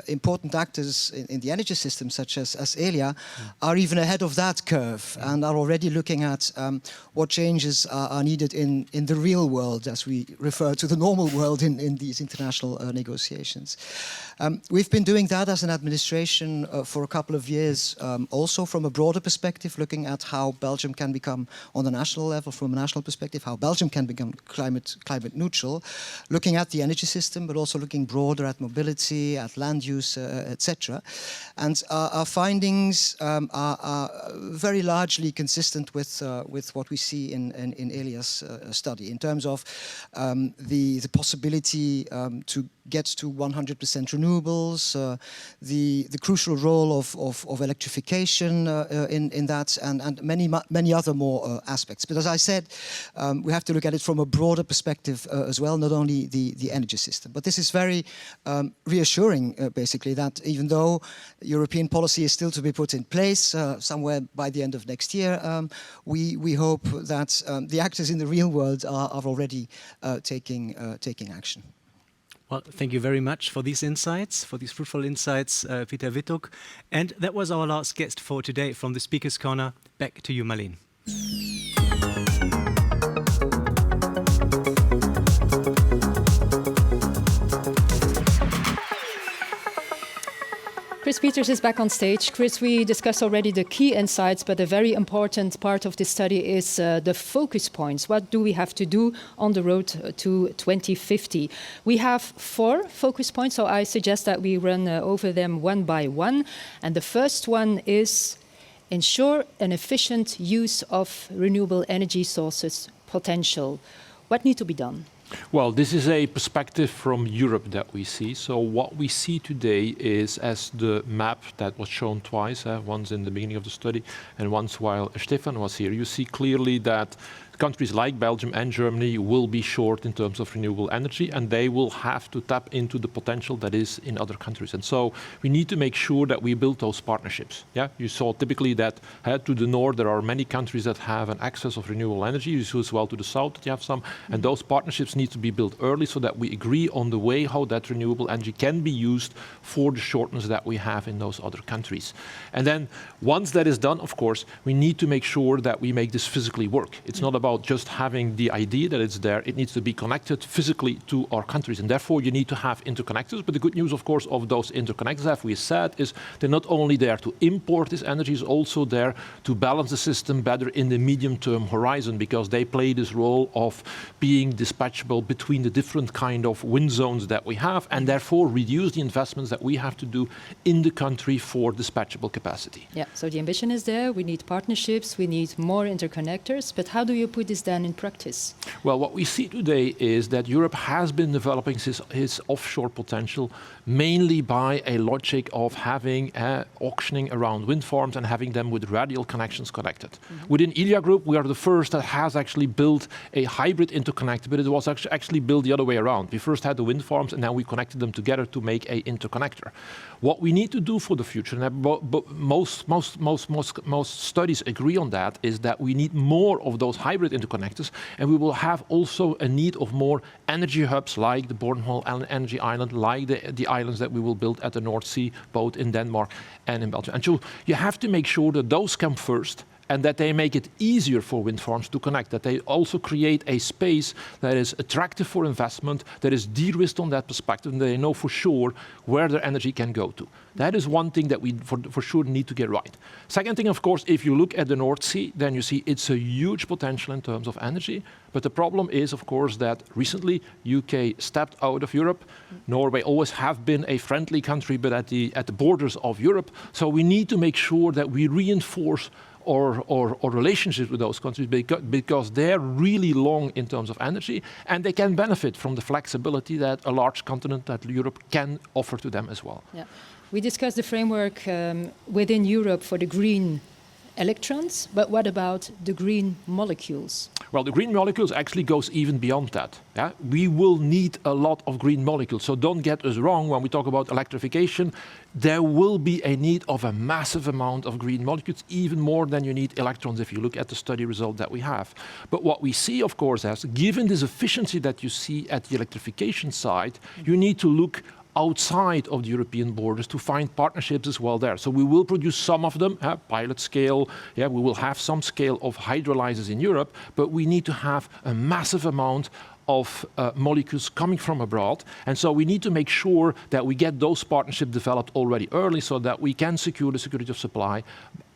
important actors in the energy system, such as Elia, are even ahead of that curve and are already looking at what changes are needed in the real world, as we refer to the normal world in these international negotiations. We've been doing that as an administration for a couple of years, also from a broader perspective, looking at how Belgium can become, on the national level, from a national perspective, how Belgium can become climate neutral, looking at the energy system, but also looking broader at mobility, at land use, etc. And our findings are very largely consistent with what we see in Elia's study, in terms of the possibility to get to 100% renewables, the crucial role of electrification in that, and many other more aspects. But as I said, we have to look at it from a broader perspective as well, not only the energy system. But this is very reassuring, basically, that even though European policy is still to be put in place somewhere by the end of next year, we hope that the actors in the real world are already taking action. Well, thank you very much for these insights, for these fruitful insights, Peter Wittuk. And that was our last guest for today from the Speaker's Corner. Back to you, Marleen. Chris Peters is back on stage. Chris, we discussed already the key insights, but a very important part of this study is the focus points. What do we have to do on the road to 2050? We have 4 focus points, so I suggest that we run over them one by one. And the first one is ensure an efficient use of renewable energy sources potential. What needs to be done? Well, this is a perspective from Europe that we see. So what we see today is, as the map that was shown twice, once in the beginning of the study and once while Stefan was here, you see clearly that countries like Belgium and Germany will be short in terms of renewable energy, and they will have to tap into the potential that is in other countries. And so we need to make sure that we build those partnerships. Yeah, you saw typically that to the north there are many countries that have an access of renewable energy. You saw as well to the south that you have some, and those partnerships need to be built early so that we agree on the way how that renewable energy can be used for the shortness that we have in those other countries. And then once that is done, of course, we need to make sure that we make this physically work. It's not about just having the idea that it's there, it needs to be connected physically to our countries, and therefore you need to have interconnectors. But the good news, of course, of those interconnectors, as we said, is they're not only there to import this energy, it's also there to balance the system better in the medium-term horizon, because they play this role of being dispatchable between the different kind of wind zones that we have, and therefore reduce the investments that we have to do in the country for dispatchable capacity. Yeah, so the ambition is there, we need partnerships, we need more interconnectors, but how do you put this then in practice? Well, what we see today is that Europe has been developing its offshore potential mainly by a logic of having auctioning around wind farms and having them with radial connections connected. Within Elia Group, we are the first that has actually built a hybrid interconnector, but it was actually built the other way around. We first had the wind farms and now we connected them together to make an interconnector. What we need to do for the future, and most studies agree on that, is that we need more of those hybrid interconnectors, and we will have also a need of more energy hubs like the Bornholm Energy Island, like the islands that we will build at the North Sea, both in Denmark and in Belgium. And so you have to make sure that those come first, and that they make it easier for wind farms to connect, that they also create a space that is attractive for investment, that is de-risked on that perspective, and they know for sure where their energy can go to. That is one thing that we for sure need to get right. Second thing, of course, if you look at the North Sea, then you see it's a huge potential in terms of energy. But the problem is, of course, that recently UK stepped out of Europe. Norway always have been a friendly country, but at the borders of Europe. So we need to make sure that we reinforce our relationships with those countries because they're really long in terms of energy and they can benefit from the flexibility that a large continent that Europe can offer to them as well. Yeah. We discussed the framework within Europe for the green electrons, but what about the green molecules? Well, the green molecules actually goes even beyond that. Yeah? We will need a lot of green molecules. So don't get us wrong when we talk about electrification. There will be a need of a massive amount of green molecules, even more than you need electrons if you look at the study result that we have. But what we see, of course, is given this efficiency that you see at the electrification side, you need to look outside of the European borders to find partnerships as well there. So we will produce some of them, pilot scale, we will have some scale of hydrolyzers in Europe, but we need to have a massive amount of molecules coming from abroad. And so we need to make sure that we get those partnerships developed already early so that we can secure the security of supply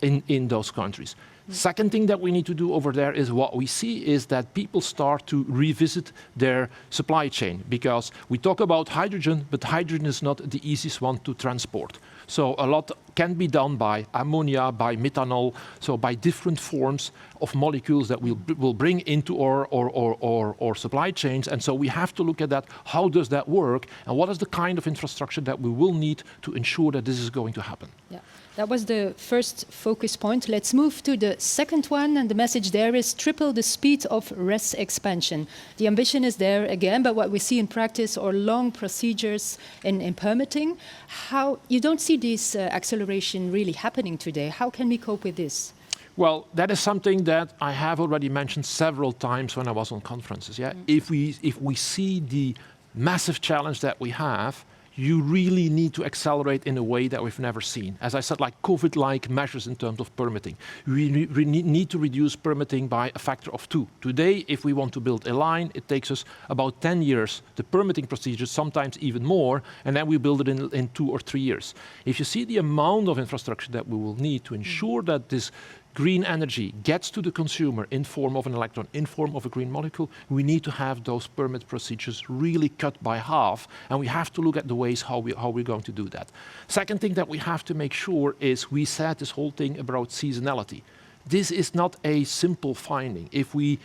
in those countries. Second thing that we need to do over there is what we see is that people start to revisit their supply chain because we talk about hydrogen, but hydrogen is not the easiest one to transport. So a lot can be done by ammonia, by methanol, so by different forms of molecules that we'll bring into our supply chains. And so we have to look at that. How does that work? And what is the kind of infrastructure that we will need to ensure that this is going to happen? Yeah. That was the first focus point. Let's move to the second one, and the message there is triple the speed of RES expansion. The ambition is there again, but what we see in practice are long procedures in permitting. How you don't see this acceleration really happening today. How can we cope with this? Well, that is something that I have already mentioned several times when I was on conferences. Yeah, if we see the massive challenge that we have, you really need to accelerate in a way that we've never seen. As I said, like COVID-like measures in terms of permitting. We need to reduce permitting by a factor of 2. Today, if we want to build a line, it takes us about 10 years, the permitting procedures, sometimes even more, and then we build it in 2 or 3 years. If you see the amount of infrastructure that we will need to ensure that this green energy gets to the consumer in form of an electron, in form of a green molecule, we need to have those permit procedures really cut by half, and we have to look at the ways how we're going to do that. Second thing that we have to make sure is we said this whole thing about seasonality. This is not a simple finding. If we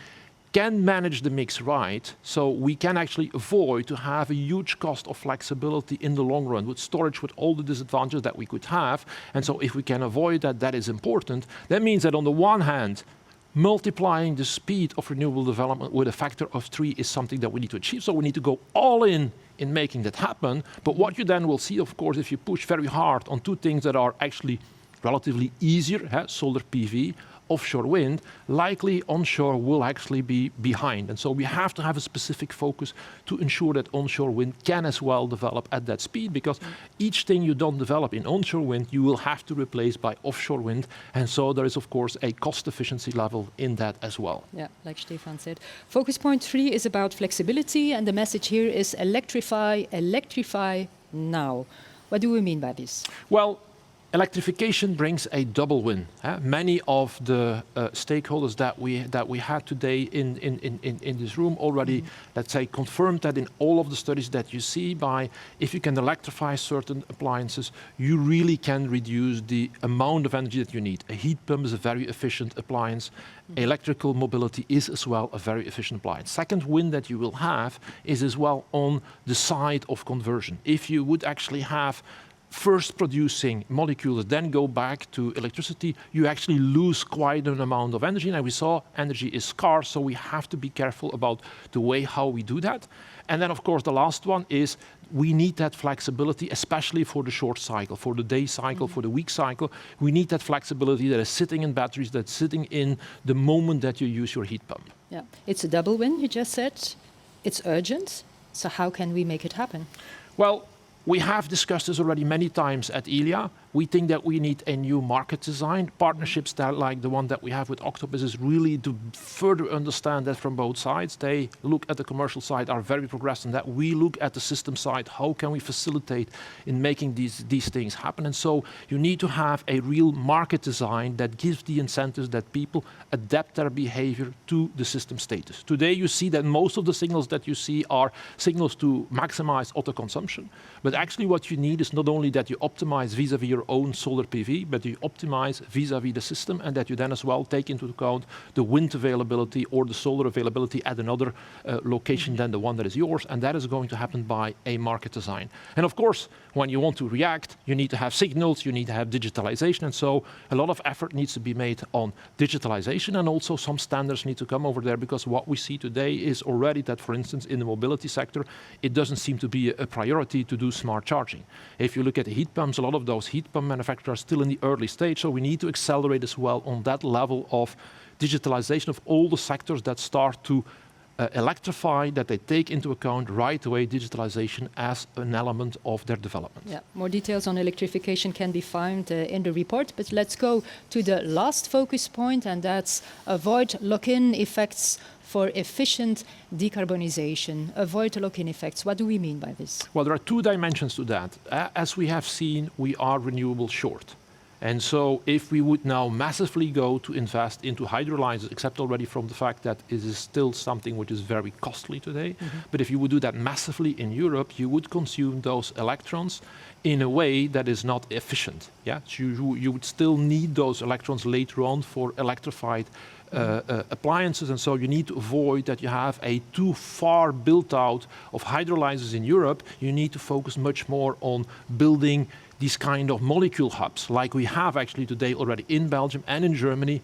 can manage the mix right, so we can actually avoid to have a huge cost of flexibility in the long run with storage, with all the disadvantages that we could have. And so if we can avoid that, that is important. That means that on the one hand, multiplying the speed of renewable development with a factor of 3 is something that we need to achieve. So we need to go all in making that happen. But what you then will see, of course, if you push very hard on 2 things that are actually relatively easier, solar PV, offshore wind, likely onshore will actually be behind. And so we have to have a specific focus to ensure that onshore wind can as well develop at that speed, because each thing you don't develop in onshore wind, you will have to replace by offshore wind. And so there is, of course, a cost efficiency level in that as well. Yeah, like Stefan said. Focus point 3 is about flexibility, and the message here is electrify now. What do we mean by this? Well, electrification brings a double win. Many of the stakeholders that we had today in this room already, let's say, confirmed that in all of the studies that you see by, if you can electrify certain appliances, you really can reduce the amount of energy that you need. A heat pump is a very efficient appliance. Electrical mobility is as well a very efficient appliance. Second win that you will have is as well on the side of conversion. If you would actually have first producing molecules, then go back to electricity, you actually lose quite an amount of energy. And we saw energy is scarce, so we have to be careful about the way how we do that. And then, of course, the last one is we need that flexibility, especially for the short cycle, for the day cycle, for the week cycle. We need that flexibility that is sitting in batteries, that's sitting in the moment that you use your heat pump. Yeah, it's a double win, you just said. It's urgent. So how can we make it happen? Well, We have discussed this already many times at Elia. We think that we need a new market design. Partnerships that, like the one that we have with Octopus, is really to further understand that from both sides. They look at the commercial side, are very progressed in that. We look at the system side. How can we facilitate in making these things happen? And so you need to have a real market design that gives the incentives that people adapt their behavior to the system status. Today you see that most of the signals that you see are signals to maximize auto consumption. But actually what you need is not only that you optimize vis-a-vis your own solar PV, but you optimize vis-a-vis the system, and that you then as well take into account the wind availability or the solar availability at another location than the one that is yours, and that is going to happen by a market design. And of course, when you want to react, you need to have signals, you need to have digitalization, and so a lot of effort needs to be made on digitalization, and also some standards need to come over there, because what we see today is already that, for instance, in the mobility sector, it doesn't seem to be a priority to do smart charging. If you look at the heat pumps, a lot of those heat pump manufacturers are still in the early stage, so we need to accelerate as well on that level of digitalization of all the sectors that start to electrify, that they take into account right away digitalization as an element of their development. Yeah, more details on electrification can be found in the report, but let's go to the last focus point, and that's avoid lock-in effects for efficient decarbonization. Avoid lock-in effects. What do we mean by this? Well, there are two dimensions to that. As we have seen, we are renewable short. And so if we would now massively go to invest into hydrolyzers, except already from the fact that it is still something which is very costly today, but if you would do that massively in Europe, you would consume those electrons in a way that is not efficient. Yeah? So you would still need those electrons later on for electrified appliances, and so you need to avoid that you have a too far built out of hydrolyzers in Europe. You need to focus much more on building these kind of molecule hubs, like we have actually today already in Belgium and in Germany.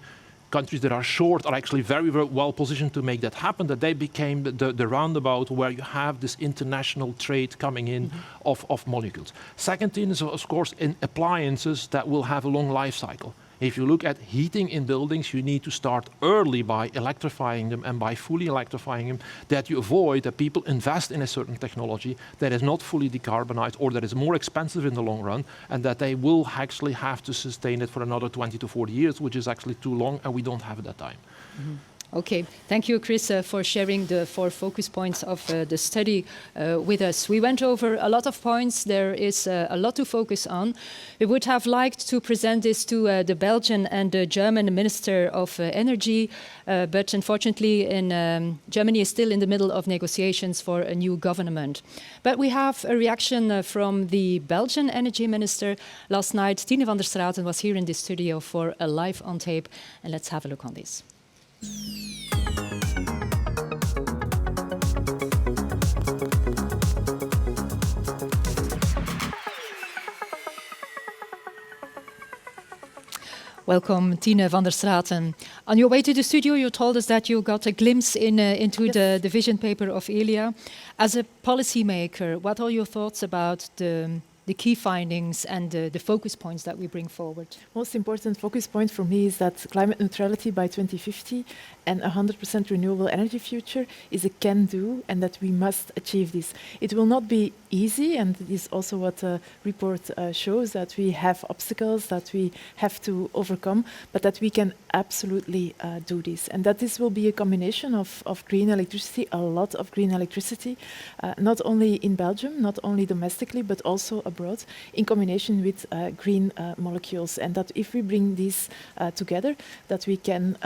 Countries that are short are actually very, very well positioned to make that happen, that they became the roundabout where you have this international trade coming in of molecules. Second thing is, of course, in appliances that will have a long life cycle. If you look at heating in buildings, you need to start early by electrifying them and by fully electrifying them, that you avoid that people invest in a certain technology that is not fully decarbonized or that is more expensive in the long run, and that they will actually have to sustain it for another 20 to 40 years, which is actually too long, and we don't have that time. Okay, thank you, Chris, for sharing the 4 focus points of the study with us. We went over a lot of points. There is a lot to focus on. We would have liked to present this to the Belgian and the German Minister of Energy, but unfortunately Germany is still in the middle of negotiations for a new government. But we have a reaction from the Belgian Energy Minister. Last night, Tine van der Straten was here in the studio for a live on tape, and let's have a look on this. Welcome, Tine van der Straten. On your way to the studio, you told us that you got a glimpse into the vision paper of Elia. As a policymaker, what are your thoughts about the key findings and the focus points that we bring forward? Most important focus point for me is that climate neutrality by 2050 and 100% renewable energy future is a can-do, and that we must achieve this. It will not be easy, and this is also what the report shows, that we have obstacles that we have to overcome, but that we can absolutely do this. And that this will be a combination of green electricity, a lot of green electricity, not only in Belgium, not only domestically, but also abroad, in combination with green molecules. And that if we bring these together, that we can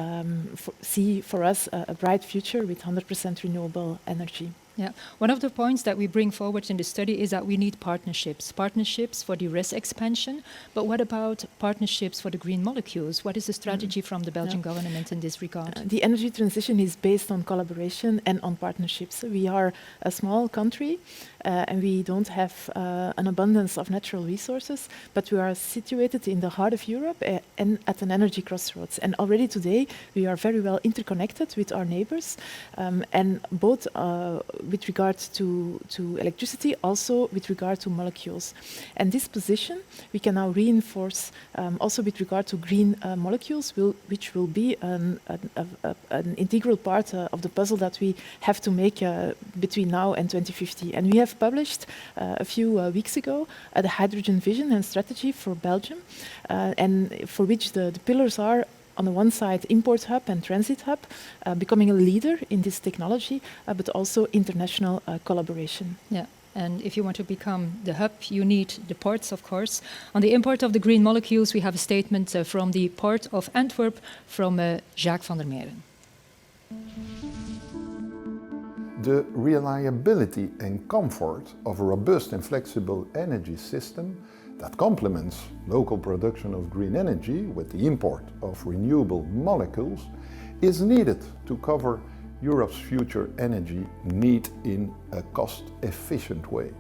see for us a bright future with 100% renewable energy. Yeah. One of the points that we bring forward in the study is that we need partnerships. Partnerships for the RES expansion, but what about partnerships for the green molecules? What is the strategy from the Belgian government in this regard? The energy transition is based on collaboration and on partnerships. We are a small country and we don't have an abundance of natural resources, but we are situated in the heart of Europe and at an energy crossroads. And already today we are very well interconnected with our neighbors, and both with regard to electricity, also with regard to molecules. And this position we can now reinforce also with regard to green molecules, which will be an integral part of the puzzle that we have to make between now and 2050. And we have published a few weeks ago the hydrogen vision and strategy for Belgium, and for which the pillars are, on the one side, import hub and transit hub, becoming a leader in this technology, but also international collaboration. Yeah. And if you want to become the hub, you need the ports, of course. On the import of the green molecules, we have a statement from the Port of Antwerp from Jacques van der Meren. The reliability and comfort of a robust and flexible energy system that complements local production of green energy with the import of renewable molecules is needed to cover Europe's future energy need in a cost-efficient way.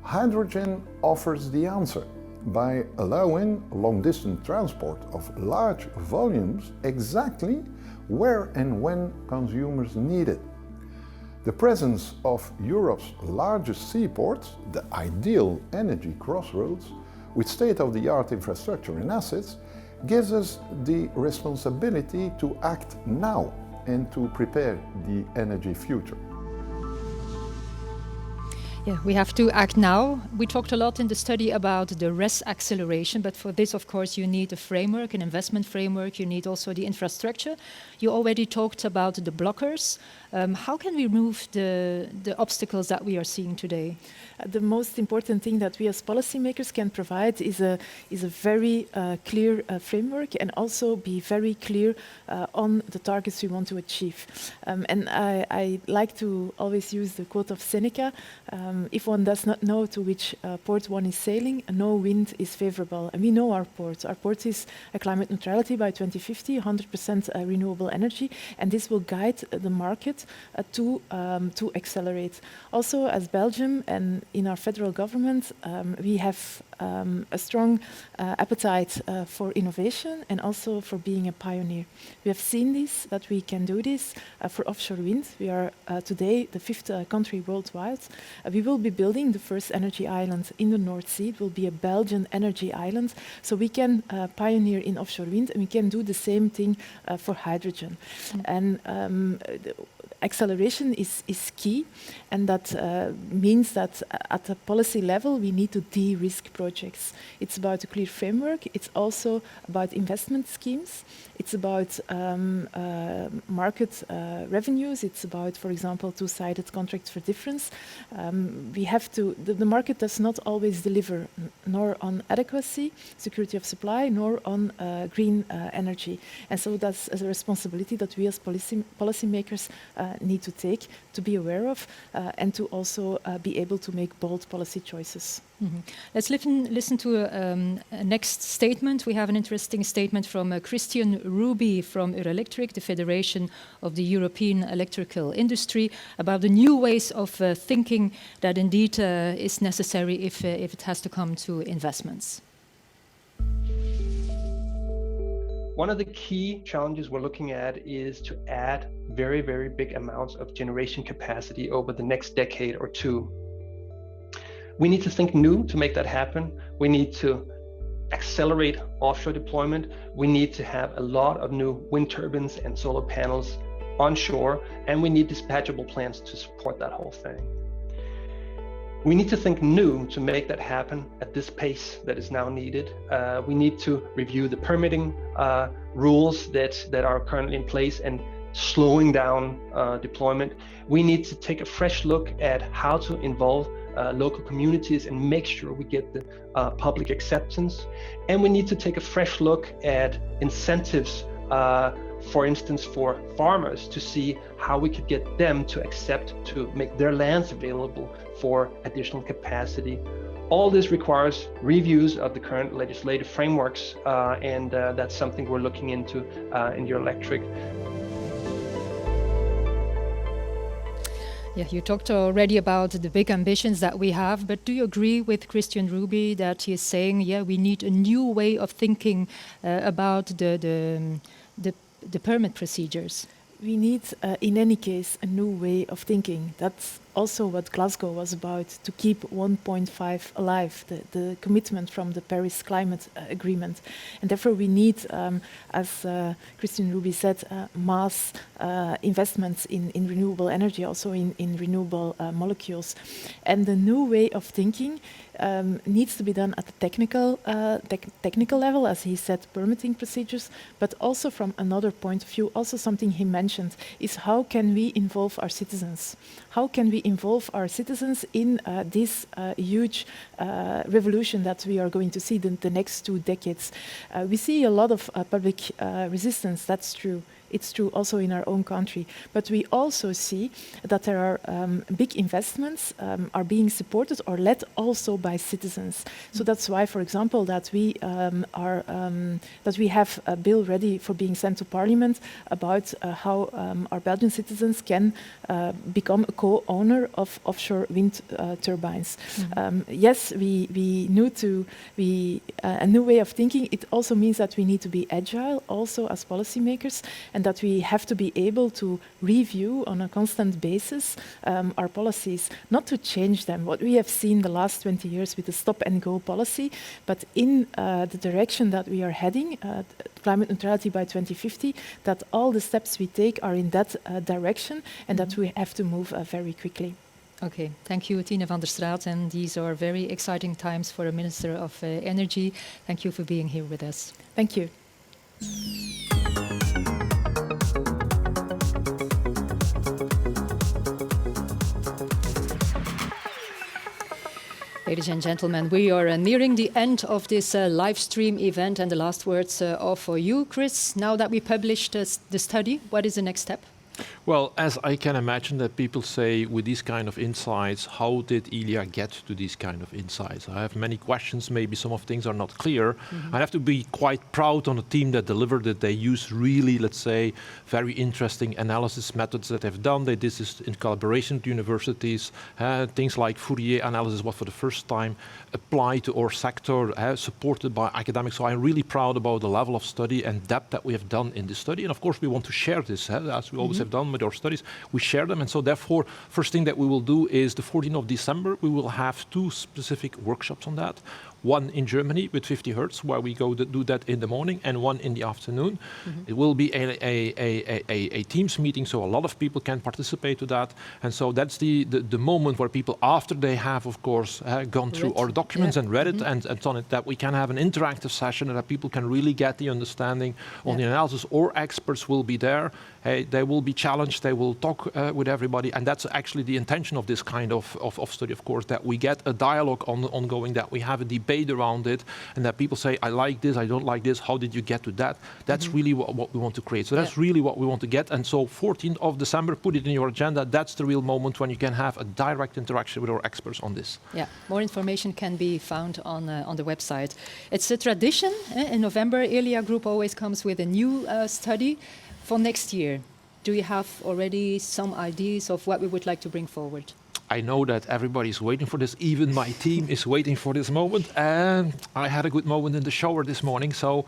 Hydrogen offers the answer by allowing long-distance transport of large volumes exactly where and when consumers need it. The presence of Europe's largest seaports, the ideal energy crossroads, with state-of-the-art infrastructure and assets, gives us the responsibility to act now and to prepare the energy future. Yeah, we have to act now. We talked a lot in the study about the RES acceleration, but for this, of course, you need a framework, an investment framework. You need also the infrastructure. You already talked about the blockers. How can we remove the obstacles that we are seeing today? The most important thing that we as policymakers can provide is a very clear framework, and also be very clear on the targets we want to achieve. And I like to always use the quote of Seneca, if one does not know to which port one is sailing, no wind is favorable. And we know our port. Our port is climate neutrality by 2050, 100% renewable energy, and this will guide the market to accelerate. Also, as Belgium and in our federal government, we have a strong appetite for innovation and also for being a pioneer. We have seen this, that we can do this for offshore wind. We are today the 5th country worldwide. We will be building the first energy island in the North Sea. It will be a Belgian energy island. So we can pioneer in offshore wind, and we can do the same thing for hydrogen. And acceleration is key, and that means that at the policy level we need to de-risk projects. It's about a clear framework. It's also about investment schemes. It's about market revenues. It's about, for example, two-sided contracts for difference. We have to. The market does not always deliver, nor on adequacy, security of supply, nor on green energy. And so that's a responsibility that we as policymakers need to take, to be aware of, and to also be able to make bold policy choices. Mm-hmm. Let's listen to a next statement. We have an interesting statement from Christian Ruby from Eurelectric, the Federation of the European Electrical Industry, about the new ways of thinking that indeed is necessary if it has to come to investments. One of the key challenges we're looking at is to add very, very big amounts of generation capacity over the next decade or two. We need to think new to make that happen. We need to accelerate offshore deployment. We need to have a lot of new wind turbines and solar panels onshore, and we need dispatchable plants to support that whole thing. We need to think new to make that happen at this pace that is now needed. We need to review the permitting rules that are currently in place and slowing down deployment. We need to take a fresh look at how to involve local communities and make sure we get the public acceptance. And we need to take a fresh look at incentives, for instance, for farmers, to see how we could get them to accept to make their lands available for additional capacity. All this requires reviews of the current legislative frameworks, and that's something we're looking into in Eurelectric. Yeah, you talked already about the big ambitions that we have, but do you agree with Christian Ruby that he is saying, yeah, we need a new way of thinking about the permit procedures? We need, in any case, a new way of thinking. That's also what Glasgow was about, to keep 1.5 alive, the commitment from the Paris Climate Agreement. And therefore we need, as Christian Ruby said, mass investments in renewable energy, also in renewable molecules. And the new way of thinking needs to be done at the technical level, as he said, permitting procedures, but also from another point of view, also something he mentioned, is how can we involve our citizens? How can we involve our citizens in this huge revolution that we are going to see the next 2 decades? We see a lot of public resistance, that's true. It's true also in our own country. But we also see that there are big investments are being supported or led also by citizens. So that's why, for example, that we have a bill ready for being sent to Parliament about how our Belgian citizens can become a co-owner of offshore wind turbines. Yes, we need to be a new way of thinking. It also means that we need to be agile also as policymakers, and that we have to be able to review on a constant basis our policies, not to change them. What we have seen the last 20 years with the stop-and-go policy, but in the direction that we are heading, climate neutrality by 2050, that all the steps we take are in that direction, and that we have to move very quickly. Okay, thank you, Tine van der Straat, and these are very exciting times for a Minister of Energy. Thank you for being here with us. Thank you. Ladies and gentlemen, we are nearing the end of this live stream event, and the last words are for you, Chris. Now that we published the study, what is the next step? Well, as I can imagine that people say with these kind of insights, how did Elia get to these kind of insights? I have many questions, maybe some of things are not clear. I have to be quite proud on the team that delivered it. They use really, let's say, very interesting analysis methods that they've done. They did this in collaboration with universities. Things like Fourier analysis was for the first time applied to our sector, supported by academics. So I'm really proud about the level of study and depth that we have done in this study. And of course, we want to share this, as we always have done with our studies. We share them, and so therefore, first thing that we will do is the 14th of December, we will have 2 specific workshops on that. One in Germany with 50 Hertz, where we go to do that in the morning, and one in the afternoon. It will be a Teams meeting, so a lot of people can participate to that. And so that's the moment where people, after they have, of course, gone through our documents and read it and done it, that we can have an interactive session and that people can really get the understanding on the analysis. Our experts will be there. They will be challenged, they will talk with everybody, and that's actually the intention of this kind of study, of course, that we get a dialogue ongoing, that we have a debate around it, and that people say, I like this, I don't like this, how did you get to that? That's really what we want to create. So that's really what we want to get, and so 14th of December, put it in your agenda, that's the real moment when you can have a direct interaction with our experts on this. Yeah, more information can be found on the website. It's a tradition, in November, Elia Group always comes with a new study. For next year, do you have already some ideas of what we would like to bring forward? I know that everybody's waiting for this. Even my team is waiting for this moment. And I had a good moment in the shower this morning, so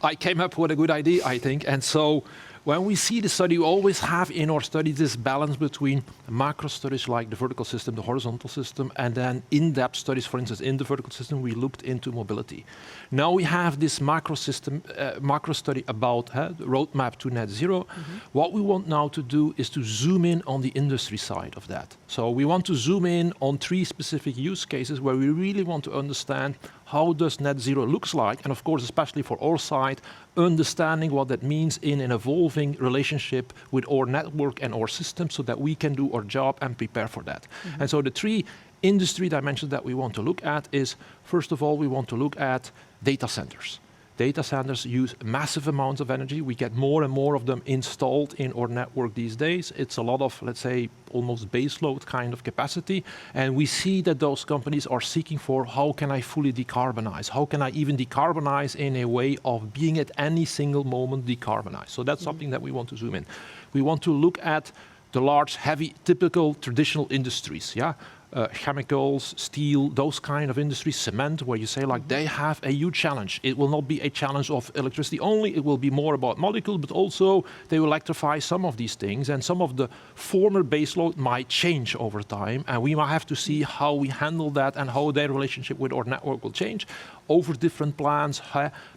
I came up with a good idea, I think. And so when we see the study, we always have in our study this balance between macro studies like the vertical system, the horizontal system, and then in-depth studies. For instance, in the vertical system, we looked into mobility. Now we have this macro system, macro study about the roadmap to net zero. What we want now to do is to zoom in on the industry side of that. So we want to zoom in on 3 specific use cases where we really want to understand how does net zero looks like, and of course, especially for our side, understanding what that means in an evolving relationship with our network and our system so that we can do our job and prepare for that. And so the 3 industry dimensions that we want to look at is, first of all, we want to look at data centers. Data centers use massive amounts of energy. We get more and more of them installed in our network these days. It's a lot of, let's say, almost baseload kind of capacity. And we see that those companies are seeking for how can I fully decarbonize? How can I even decarbonize in a way of being at any single moment decarbonized? So that's something that we want to zoom in. We want to look at the large, heavy, typical traditional industries. chemicals, steel, those kind of industries, cement, where you say like they have a huge challenge. It will not be a challenge of electricity only, it will be more about molecules, but also they will electrify some of these things, and some of the former baseload might change over time, and we might have to see how we handle that and how their relationship with our network will change over different plants,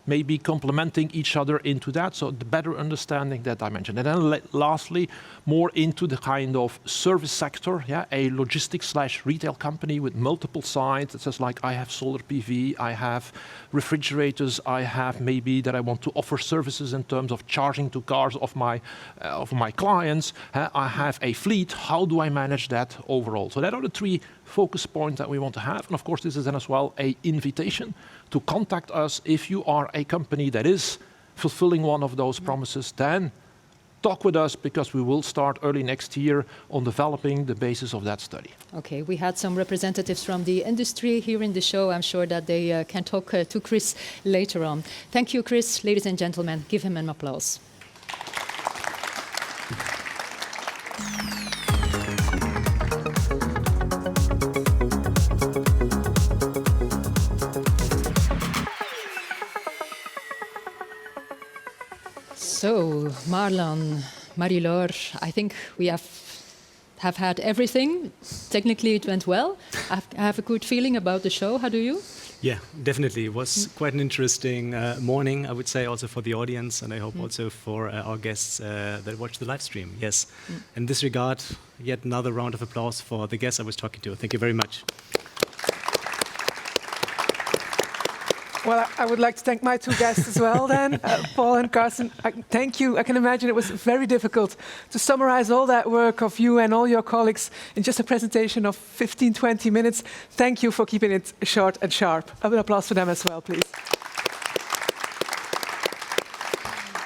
maybe complementing each other into that, so the better understanding that I mentioned. And then lastly, more into the kind of service sector, a logistics/retail company with multiple sites. It says like, I have solar PV, I have refrigerators, I have maybe that I want to offer services in terms of charging to cars of my clients. I have a fleet. How do I manage that overall? So that are the three focus points that we want to have. And of course, this is then as well an invitation to contact us if you are a company that is fulfilling one of those promises. Then talk with us, because we will start early next year on developing the basis of that study. Okay, we had some representatives from the industry here in the show. I'm sure that they can talk to Chris later on. Thank you, Chris. Ladies and gentlemen, give him an applause. So, Marlon, Marie-Laure, I think we have had everything. Technically, it went well. I have a good feeling about the show. How do you? Yeah, definitely. It was quite an interesting morning, I would say, also for the audience, and I hope also for our guests that watch the live stream. Yes. In this regard, yet another round of applause for the guests I was talking to. Thank you very much. Well, I would like to thank my two guests as well then, Paul and Carsten. Thank you. I can imagine it was very difficult to summarize all that work of you and all your colleagues in just a presentation of 15, 20 minutes. Thank you for keeping it short and sharp. An applause for them as well, please.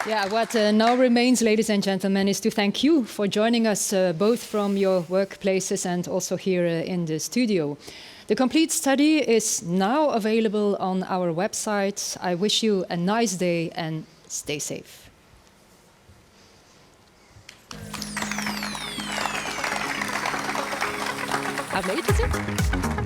Yeah, what now remains, ladies and gentlemen, is to thank you for joining us both from your workplaces and also here in the studio. The complete study is now available on our website. I wish you a nice day and stay safe. How late is it?